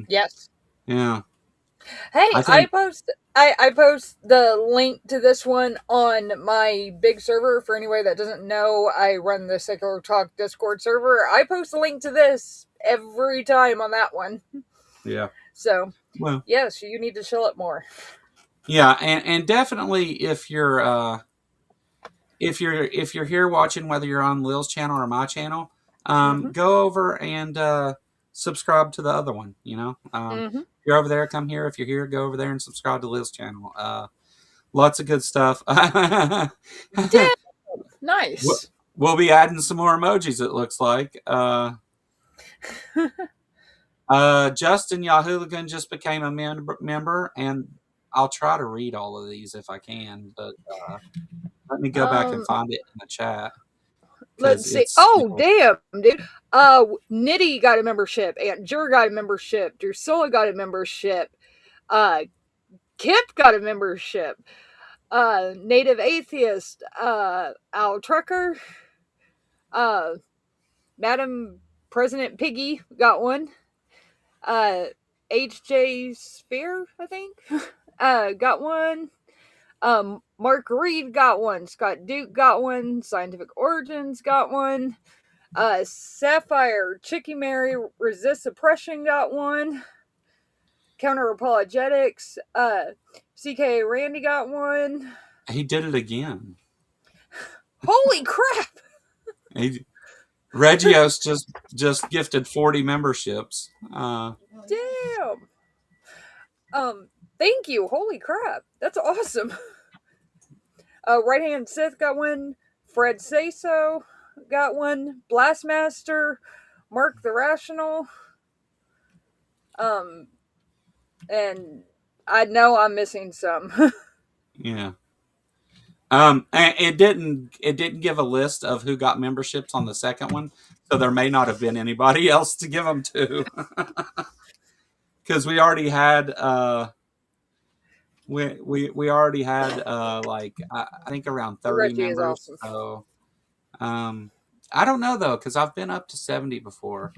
Yes. Yeah. Hey, I post the link to this one on my big server. For anybody that doesn't know, I run the Secular Talk Discord server. I post a link to this every time on that one. Yeah. So, yes, you need to chill it more. Yeah, and definitely if you're here watching, whether you're on Lil's channel or my channel, go over and subscribe to the other one. If you're over there, come here. If you're here, go over there and subscribe to Lil's channel. Lots of good stuff. Damn, nice. We'll be adding some more emojis, it looks like. Justin Yahooligan just became a member, and I'll try to read all of these if I can, but let me go back and find it in the chat. Let's see. Oh, damn, dude. Nitty got a membership. Aunt Jur got a membership. Drusilla got a membership. Kip got a membership. Native Atheist. Al Trucker. Madam President Piggy got one. HJ Sphere, I think, got one. Mark Reed got one. Scott Duke got one. Scientific Origins got one. Sapphire Chicky Mary Resist Oppression got one. Counter Apologetics. CK Randy got one. He did it again. Holy crap! Regios just gifted 40 memberships. Damn. Thank you. Holy crap. That's awesome. Right Hand Sith got one. Fred Say-So got one. Blastmaster. Mark the Rational. And I know I'm missing some. Yeah. And it didn't give a list of who got memberships on the second one, so there may not have been anybody else to give them to, because we already had we already had I think around 30 members. Awesome. So I don't know though, because I've been up to 70 before.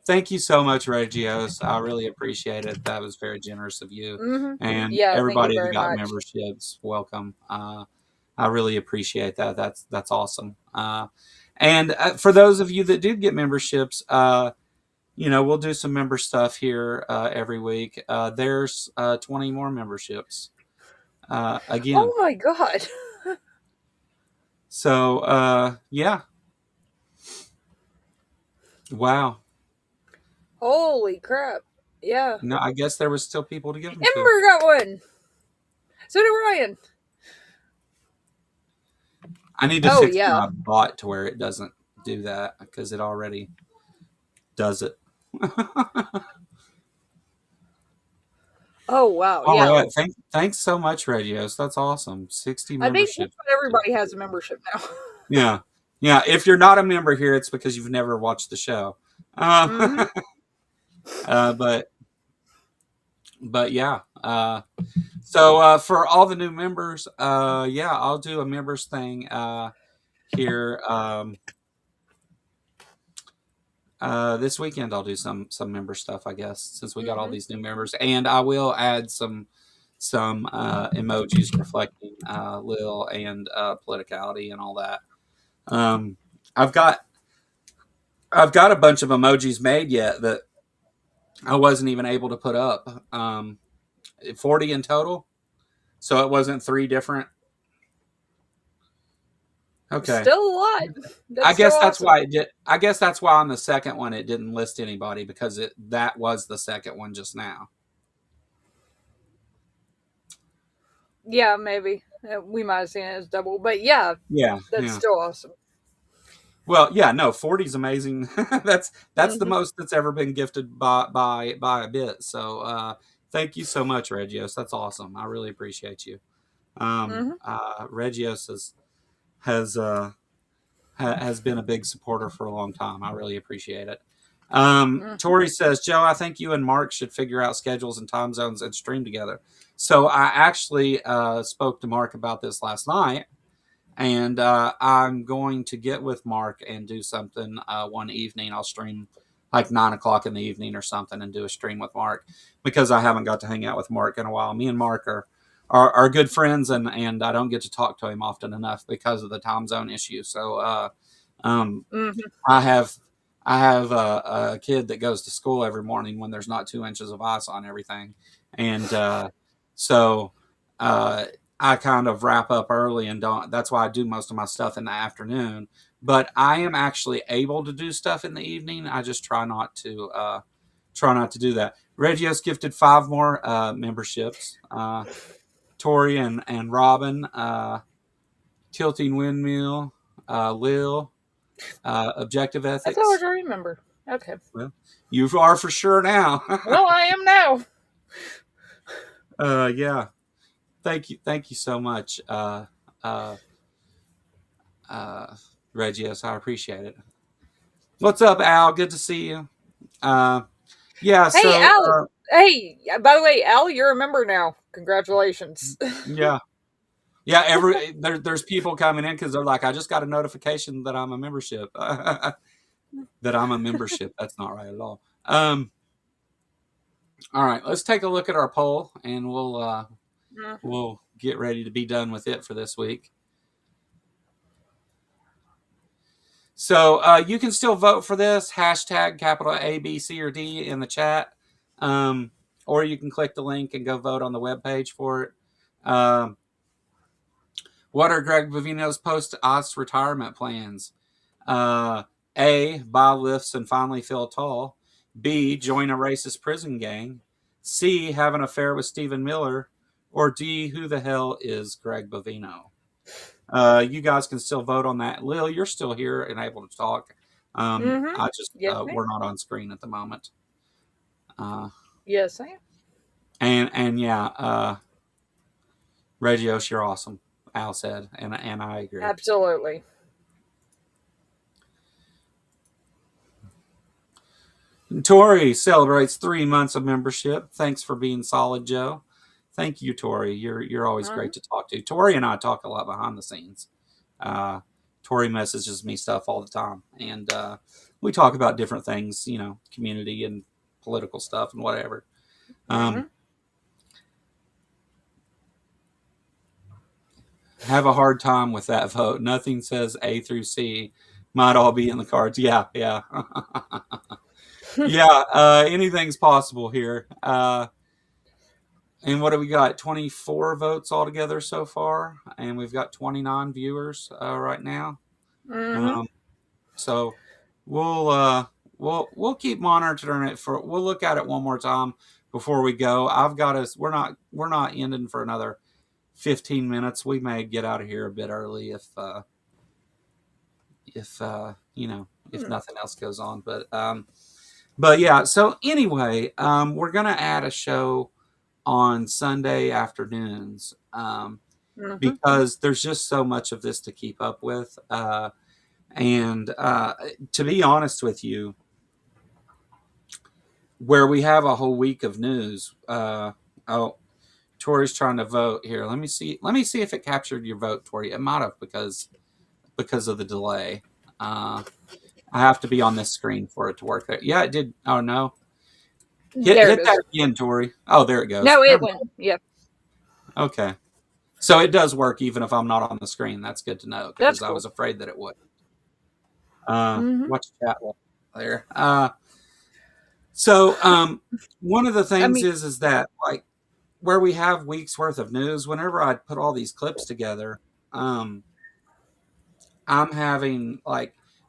Thank you so much, Regios. I really appreciate it. That was very generous of you. And Yeah, thank you everybody who very got much. memberships, welcome. I really appreciate that. That's awesome. And for those of you that did get memberships, we'll do some member stuff here every week. There's 20 more memberships again. Oh my god. So, yeah. Wow. Holy crap. Yeah. No, I guess there was still people to give them to. Ember got one. So did Ryan. I need to fix my bot to where it doesn't do that because it already does it. Oh wow. All yeah. right. Thanks so much, Radios. That's awesome. 60 I think memberships. everybody has a membership now. Yeah. Yeah. If you're not a member here, it's because you've never watched the show. But yeah. So for all the new members, yeah, I'll do a members thing here. This weekend I'll do some member stuff, I guess, since we got all these new members, and I will add some emojis reflecting Lil and politicality and all that. I've got a bunch of emojis made yet that I wasn't even able to put up. 40 in total, so it wasn't 3 different. Okay, Still a lot. I guess that's why it did. I guess that's why on the second one it didn't list anybody, because that was the second one just now. Yeah, maybe we might have seen it as double, but yeah, that's still awesome. Well, yeah, no, 40 is amazing. that's the most that's ever been gifted by a bit. So thank you so much, Regios. That's awesome. I really appreciate you. Regios has been a big supporter for a long time. I really appreciate it. Tori says, Joe, I think you and Mark should figure out schedules and time zones and stream together. So I actually spoke to Mark about this last night, and I'm going to get with Mark and do something one evening. I'll stream like 9 o'clock in the evening or something and do a stream with Mark, because I haven't got to hang out with Mark in a while. Me and Mark are good friends, and I don't get to talk to him often enough because of the time zone issue. So I have a kid that goes to school every morning when there's not 2 inches of ice on everything, and so I kind of wrap up early and don't. That's why I do most of my stuff in the afternoon. But I am actually able to do stuff in the evening. I just try not to do that. Regios gifted 5 more memberships. Tori and Robin, Tilting Windmill, Lil, Objective Ethics. That's all I remember. Okay. Well, you are for sure now. Well, I am now. Yeah. Thank you so much, Regios. I appreciate it. What's up, Al? Good to see you. Yeah. Hey, Al. Hey, by the way, Al, you're a member now. Congratulations. Yeah. There's people coming in because they're like, I just got a notification that I'm a membership. That's not right at all. All right, let's take a look at our poll, and we'll get ready to be done with it for this week. So you can still vote for this, hashtag capital A, B, C, or D in the chat. Or you can click the link and go vote on the webpage for it. What are Greg Bovino's post-Oz retirement plans? A, buy lifts and finally feel tall. B, join a racist prison gang. C, have an affair with Stephen Miller. Or D, who the hell is Greg Bovino? You guys can still vote on that. Lil, you're still here and able to talk. I just we're not on screen at the moment. Yes, I am. And yeah, Regios, you're awesome, Al said, and I agree. Absolutely. Tori celebrates 3 months of membership. Thanks for being solid, Joe. Thank you, Tori. You're always great to talk to. Tori and I talk a lot behind the scenes. Tori messages me stuff all the time. And we talk about different things, community and political stuff and whatever. Have a hard time with that vote. Nothing says A through C. Might all be in the cards. Yeah. Yeah, anything's possible here. And what do we got? 24 votes altogether so far, and we've got 29 viewers right now. So we'll keep monitoring it we'll look at it one more time before we go. I've got us. We're not ending for another 15 minutes. We may get out of here a bit early if nothing else goes on. But yeah. So anyway, we're gonna add a show on Sunday afternoons because there's just so much of this to keep up with. And to be honest with you, where we have a whole week of news. Tori's trying to vote here. Let me see if it captured your vote, Tori. It might have because of the delay. I have to be on this screen for it to work there. Yeah, it did. Oh no. Hit that again, Tori. Oh, there it goes. No, it went. Yep. Okay. So it does work even if I'm not on the screen. That's good to know because I was afraid that it would. Watch chat there. So one of the things is that like where we have weeks worth of news, whenever I put all these clips together, I'm having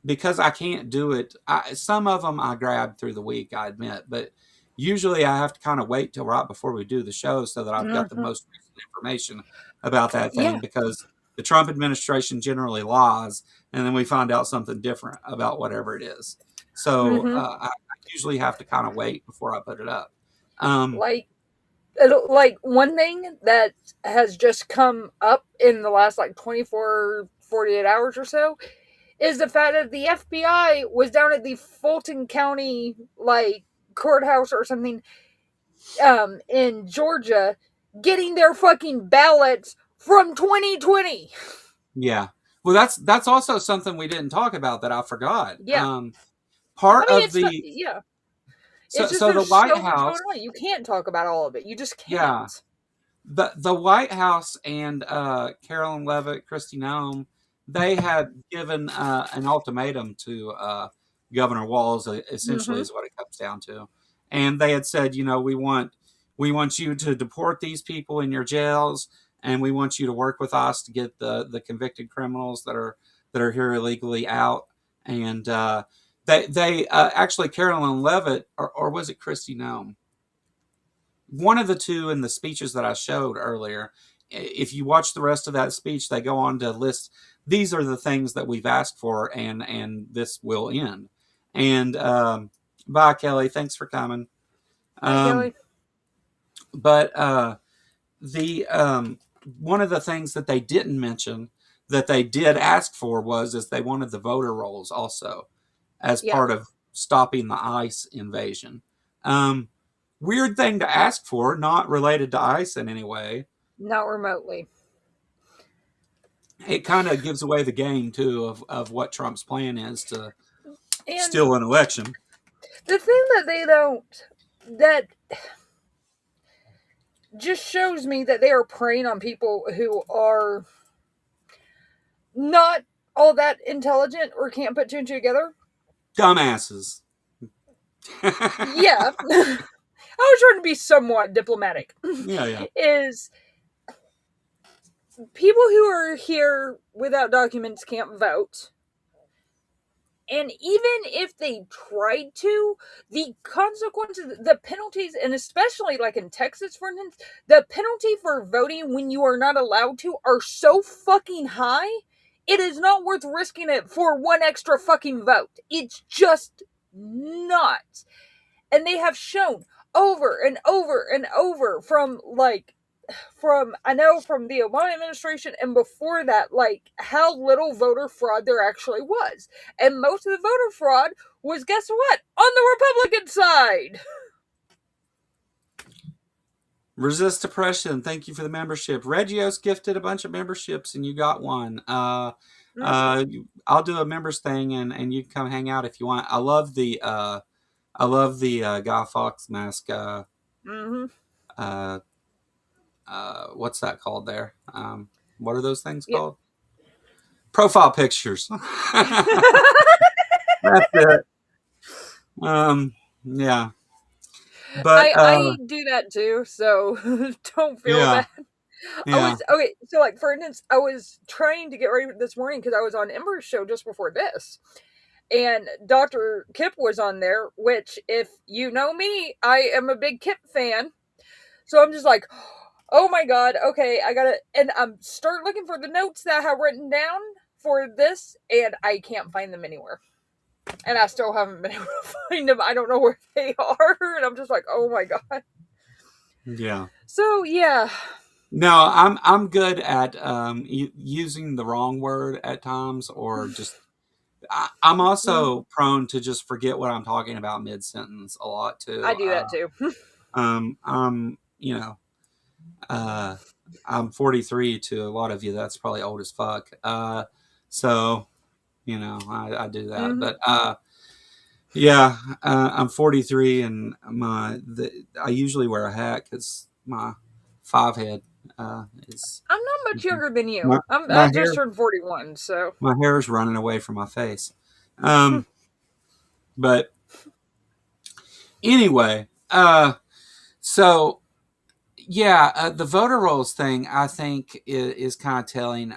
because I can't do it. Some of them I grab through the week, I admit, but usually I have to kind of wait till right before we do the show so that I've got the most recent information about that thing because the Trump administration generally lies and then we find out something different about whatever it is. So I usually have to kind of wait before I put it up. Like one thing that has just come up in the last 24, 48 hours or so is the fact that the FBI was down at the Fulton County courthouse or something in Georgia getting their fucking ballots from 2020. Yeah. Well, that's also something we didn't talk about that I forgot. Yeah. It's just the White House. You can't talk about all of it. You just can't. Yeah. The White House and Carolyn Leavitt, Kristi Noem, they had given an ultimatum to Governor Walz, essentially is what it comes down to. And they had said, we want you to deport these people in your jails, and we want you to work with us to get the convicted criminals that are here illegally out. And they actually Carolyn Leavitt, or was it Kristi Noem? One of the two in the speeches that I showed earlier, if you watch the rest of that speech, they go on to list, these are the things that we've asked for and this will end. And bye, Kelly. Thanks for coming. Bye, Kelly. But the one of the things that they didn't mention that they did ask for is they wanted the voter rolls also as part of stopping the ICE invasion. Weird thing to ask for, not related to ICE in any way. Not remotely. It kind of gives away the game, too, of what Trump's plan is to steal an election. The thing that just shows me that they are preying on people who are not all that intelligent or can't put two and two together. Dumbasses. Yeah. I was trying to be somewhat diplomatic. Yeah. Is people who are here without documents can't vote. And even if they tried to, the consequences, the penalties, and especially in Texas, for instance, the penalty for voting when you are not allowed to are so fucking high, it is not worth risking it for one extra fucking vote. It's just not. And they have shown over and over and over from the Obama administration and before that, how little voter fraud there actually was. And most of the voter fraud was, guess what? On the Republican side. Resist Oppression, thank you for the membership. Regios gifted a bunch of memberships and you got one. I'll do a members thing, and you can come hang out if you want. I love the Guy Fawkes mask. Mm-hmm. Uh, what's that called there? What are those things Yeah. called? Profile pictures. That's it. Yeah. But I do that too, so don't feel yeah, bad. I yeah. was okay. So, like for instance, I was trying to get ready this morning because I was on Ember's show just before this, and Dr. Kip was on there. Which, if you know me, I am a big Kip fan. So I'm just like, oh my god, okay, I gotta, and I'm start looking for the notes that I have written down for this, and I can't find them anywhere. And I still haven't been able to find them. I don't know where they are, and I'm just like, oh my god. Yeah. So yeah. No, I'm good at using the wrong word at times, or just I'm also prone to just forget what I'm talking about mid sentence a lot I too. do that too. I'm I'm 43 to a lot of you. That's probably old as fuck. So I do that, Mhm. but yeah, I'm 43, and I usually wear a hat because my five head is I'm not much younger than you. my I my just hair turned 41, so. my hair is running away from my face. But anyway, so yeah, the voter rolls thing I think is kind of telling.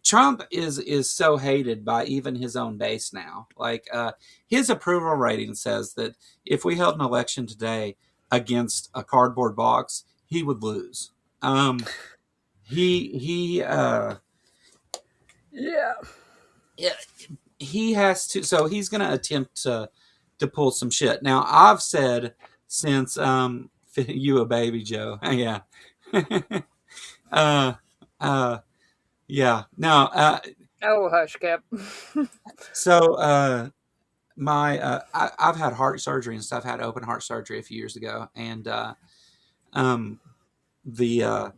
Trump is so hated by even his own base now. Like his approval rating says that if we held an election today against a cardboard box, he would lose. He Yeah. yeah, he has to. So he's going to attempt to pull some shit. Now I've said since you a baby Joe, yeah. uh, uh, Yeah. No. Oh, hush, Cap. So I've had heart surgery and stuff. Had open heart surgery a few years ago, and um, the uh,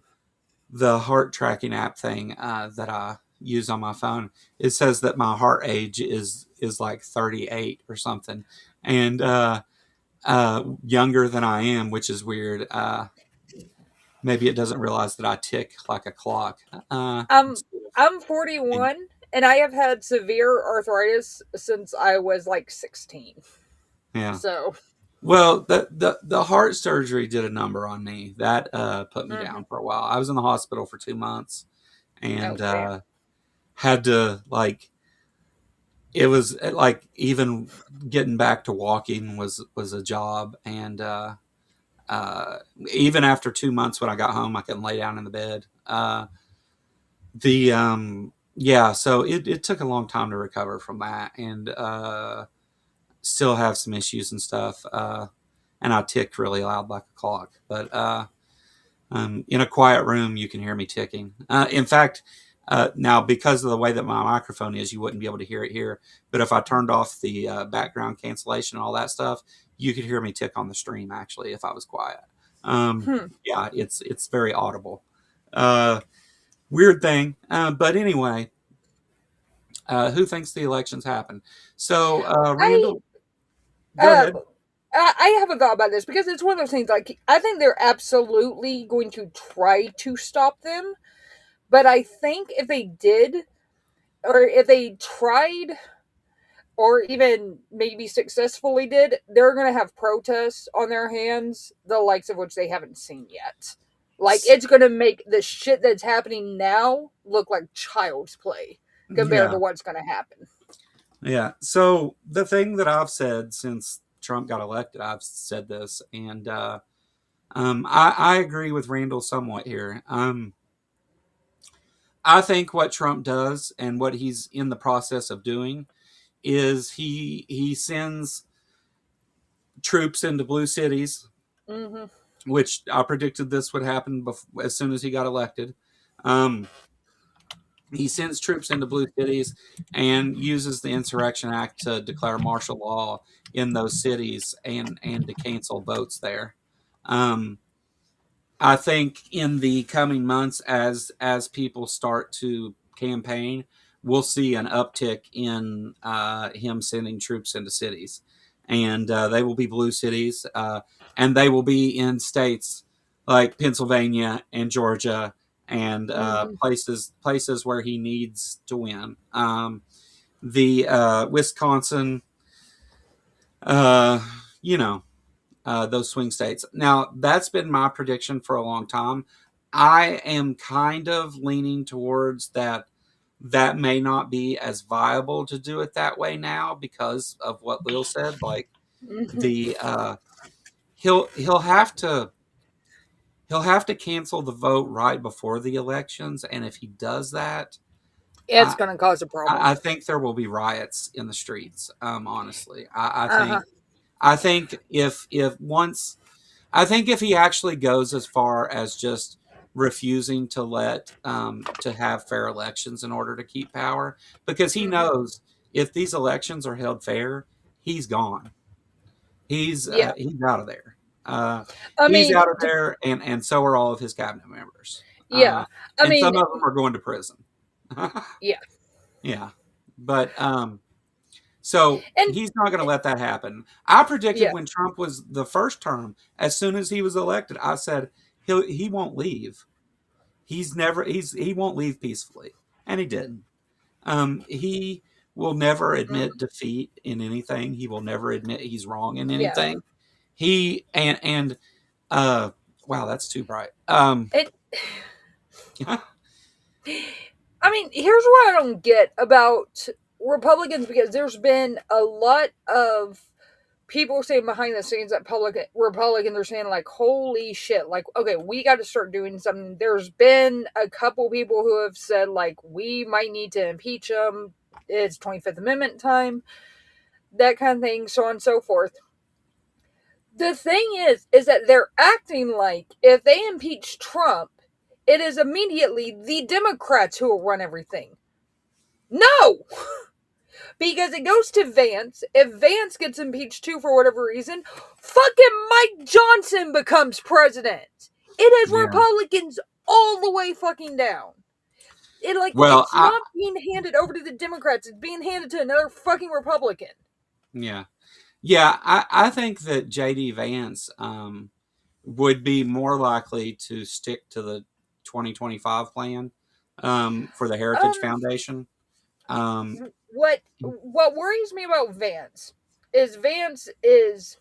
the heart tracking app thing that I use on my phone, it says that my heart age is like 38 or something, and younger than I am, which is weird. Maybe it doesn't realize that I tick like a clock. Um, I'm 41, and I have had severe arthritis since I was like 16. Yeah. So. Well, the heart surgery did a number on me. That put me Mhm. down for a while. I was in the hospital for 2 months, Oh and damn. had to like it was like even getting back to walking was a job, and even after 2 months when I got home, I couldn't lay down in the bed. The Yeah, so it took a long time to recover from that, and still have some issues and stuff. And I tick really loud like a clock. But in a quiet room, you can hear me ticking. In fact, now because of the way that my microphone is, you wouldn't be able to hear it here. But if I turned off the background cancellation and all that stuff, you could hear me tick on the stream actually if I was quiet. Yeah, it's very audible. Weird thing, but anyway, who thinks the elections happen? So, I Randall, go uh ahead. I have a thought about this because it's one of those things. Like I think they're absolutely going to try to stop them, but I think if they did, or if they tried, or even maybe successfully did, they're going to have protests on their hands, the likes of which they haven't seen yet. Like, it's going to make the shit that's happening now look like child's play compared Yeah. to what's going to happen. Yeah. So the thing that I've said since Trump got elected, I've said this, and I agree with Randall somewhat here. I think what Trump does and what he's in the process of doing is he sends troops into blue cities, Mm-hmm. which I predicted this would happen as soon as he got elected. He sends troops into blue cities and uses the Insurrection Act to declare martial law in those cities and to cancel votes there. Um, I think in the coming months, as people start to campaign, we'll see an uptick in him sending troops into cities, and they will be blue cities, and they will be in states like Pennsylvania and Georgia and places where he needs to win. The Wisconsin, you know, those swing states. Now, that's been my prediction for a long time. I am kind of leaning towards that may not be as viable to do it that way now because of what Lil said. Like the he'll have to cancel the vote right before the elections, and if he does that, it's going to cause a problem. I think there will be riots in the streets. Honestly, I think if he actually goes as far as just refusing to let to have fair elections in order to keep power, because he knows if these elections are held fair, he's gone. He's out of there. He's out of there, and so are all of his cabinet members. Yeah, and some of them are going to prison. Yeah, yeah, but so he's not going to let that happen. I predicted when Trump was the first term, as soon as he was elected, I said he won't leave. He won't leave peacefully, and he didn't. He will never admit defeat in anything. He will never admit he's wrong in anything. He and wow, that's too bright. I mean, here's what I don't get about Republicans, because there's been a lot of people saying behind the scenes that Republicans are saying, like, holy shit, like, okay, we got to start doing something. There's been a couple people who have said, like, we might need to impeach him. It's 25th Amendment time, that kind of thing, so on and so forth. The thing is that they're acting like if they impeach Trump, it is immediately the Democrats who will run everything. No! Because it goes to Vance. If Vance gets impeached too for whatever reason, fucking Mike Johnson becomes president. It has Republicans all the way fucking down. It's not being handed over to the Democrats. It's being handed to another fucking Republican. Yeah. Yeah, I think that J.D. Vance would be more likely to stick to the 2025 plan for the Heritage Foundation. What worries me about Vance is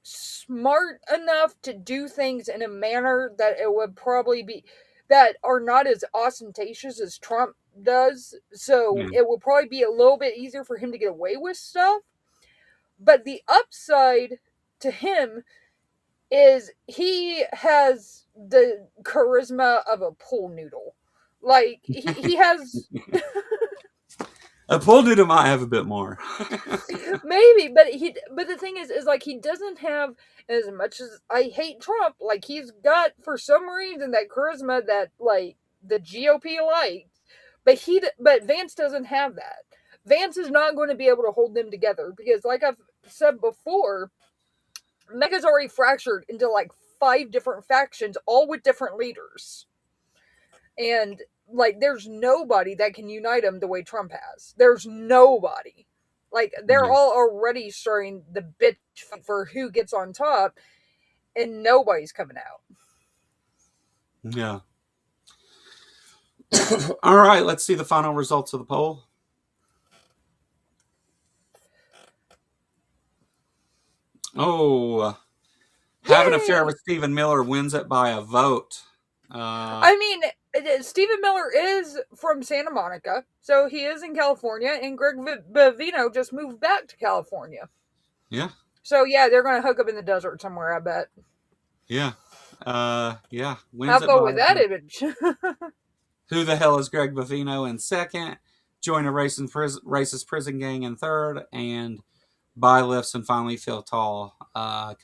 smart enough to do things in a manner that it would probably be that are not as ostentatious as Trump does. So it will probably be a little bit easier for him to get away with stuff. But the upside to him is he has the charisma of a pool noodle. Like he has a pool noodle might have a bit more. Maybe, but the thing is like he doesn't have, as much as I hate Trump, like he's got for some reason that charisma that like the GOP likes, but Vance doesn't have that. Vance is not going to be able to hold them together because, like I've said before, Mega's already fractured into like 5 different factions, all with different leaders. And like, there's nobody that can unite them the way Trump has. There's nobody. Like, they're all already starting the bitch fight for who gets on top, and nobody's coming out. Yeah. All right, let's see the final results of the poll. Oh, having an affair with Stephen Miller wins it by a vote. I mean, Stephen Miller is from Santa Monica, so he is in California, and Greg Bavino just moved back to California. Yeah. So, yeah, they're going to hook up in the desert somewhere, I bet. Yeah. Yeah. How about with that image? Who the hell is Greg Bavino in second? Join a racist prison gang in third, and Buy Lifts and Finally Feel Tall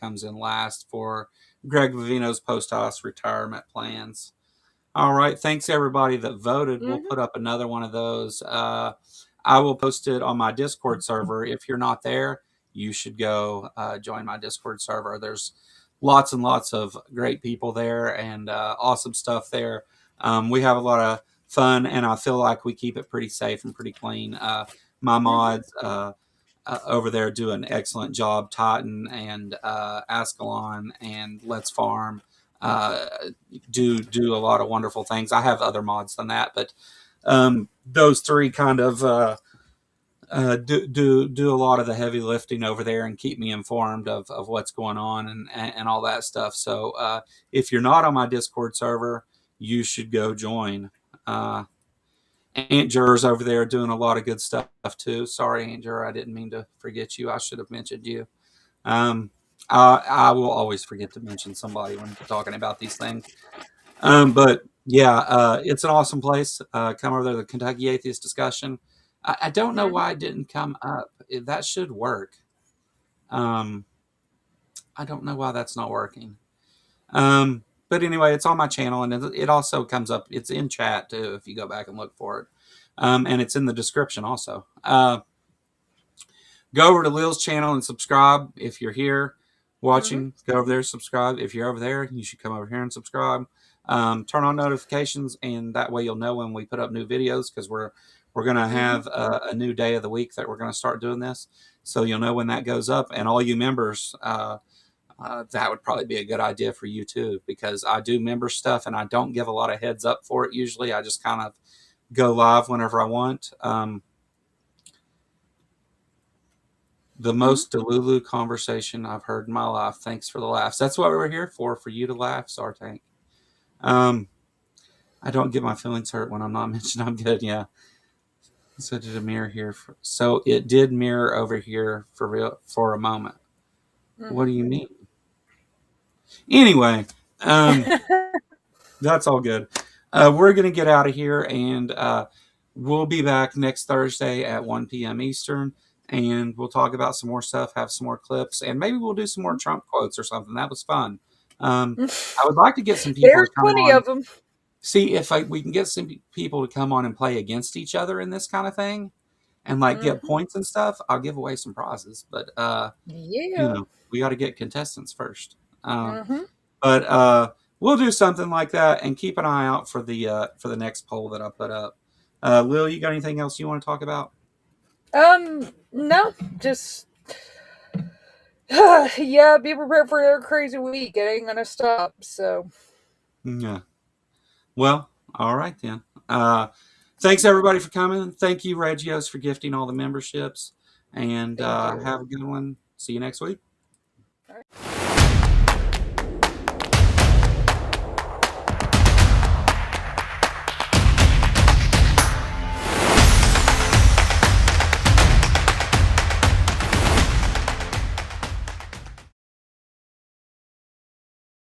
comes in last for Greg Bavino's post-house retirement plans. All right. Thanks, everybody that voted. We'll put up another one of those. I will post it on my Discord server. If you're not there, you should go join my Discord server. There's lots and lots of great people there and awesome stuff there. We have a lot of fun, and I feel like we keep it pretty safe and pretty clean. My mods over there do an excellent job. Titan and Ascalon and Let's Farm do a lot of wonderful things. I have other mods than that, but those three kind of do a lot of the heavy lifting over there and keep me informed of what's going on and all that stuff. So if you're not on my Discord server, you should go join. Aunt Jur's over there doing a lot of good stuff too. Sorry, Aunt Jur, I didn't mean to forget you. I should have mentioned you. I will always forget to mention somebody when talking about these things. But yeah, it's an awesome place. Come over there, the Kentucky Atheist Discussion. I don't know why it didn't come up. That should work. I don't know why that's not working. But anyway, it's on my channel, and it also comes up. It's in chat too if you go back and look for it. And it's in the description also. Go over to Lil's channel and subscribe if you're here watching. Go over there, subscribe. If you're over there, you should come over here and subscribe. Turn on notifications, and that way you'll know when we put up new videos, because we're going to have a new day of the week that we're going to start doing this. So you'll know when that goes up. And all you members, that would probably be a good idea for you too, because I do member stuff and I don't give a lot of heads up for it usually. I just kind of go live whenever I want. The most Delulu conversation I've heard in my life. Thanks for the laughs. That's what we're here for you to laugh, Sartank. I don't get my feelings hurt when I'm not mentioned. I'm good, yeah. So did a mirror here. So it did mirror over here for real for a moment. What do you mean? Anyway, that's all good. We're going to get out of here, and we'll be back next Thursday at 1 p.m. Eastern, and we'll talk about some more stuff, have some more clips, and maybe we'll do some more Trump quotes or something. That was fun. I would like to get some people. There's plenty of them. See if we can get some people to come on and play against each other in this kind of thing, and like get points and stuff. I'll give away some prizes, but you know, we got to get contestants first. But we'll do something like that, and keep an eye out for the next poll that I put up. Lil, you got anything else you want to talk about? No, just yeah, be prepared for another crazy week. It ain't gonna stop. So yeah. Well, all right then. Thanks everybody for coming. Thank you, Regios, for gifting all the memberships, and have a good one. See you next week. all right.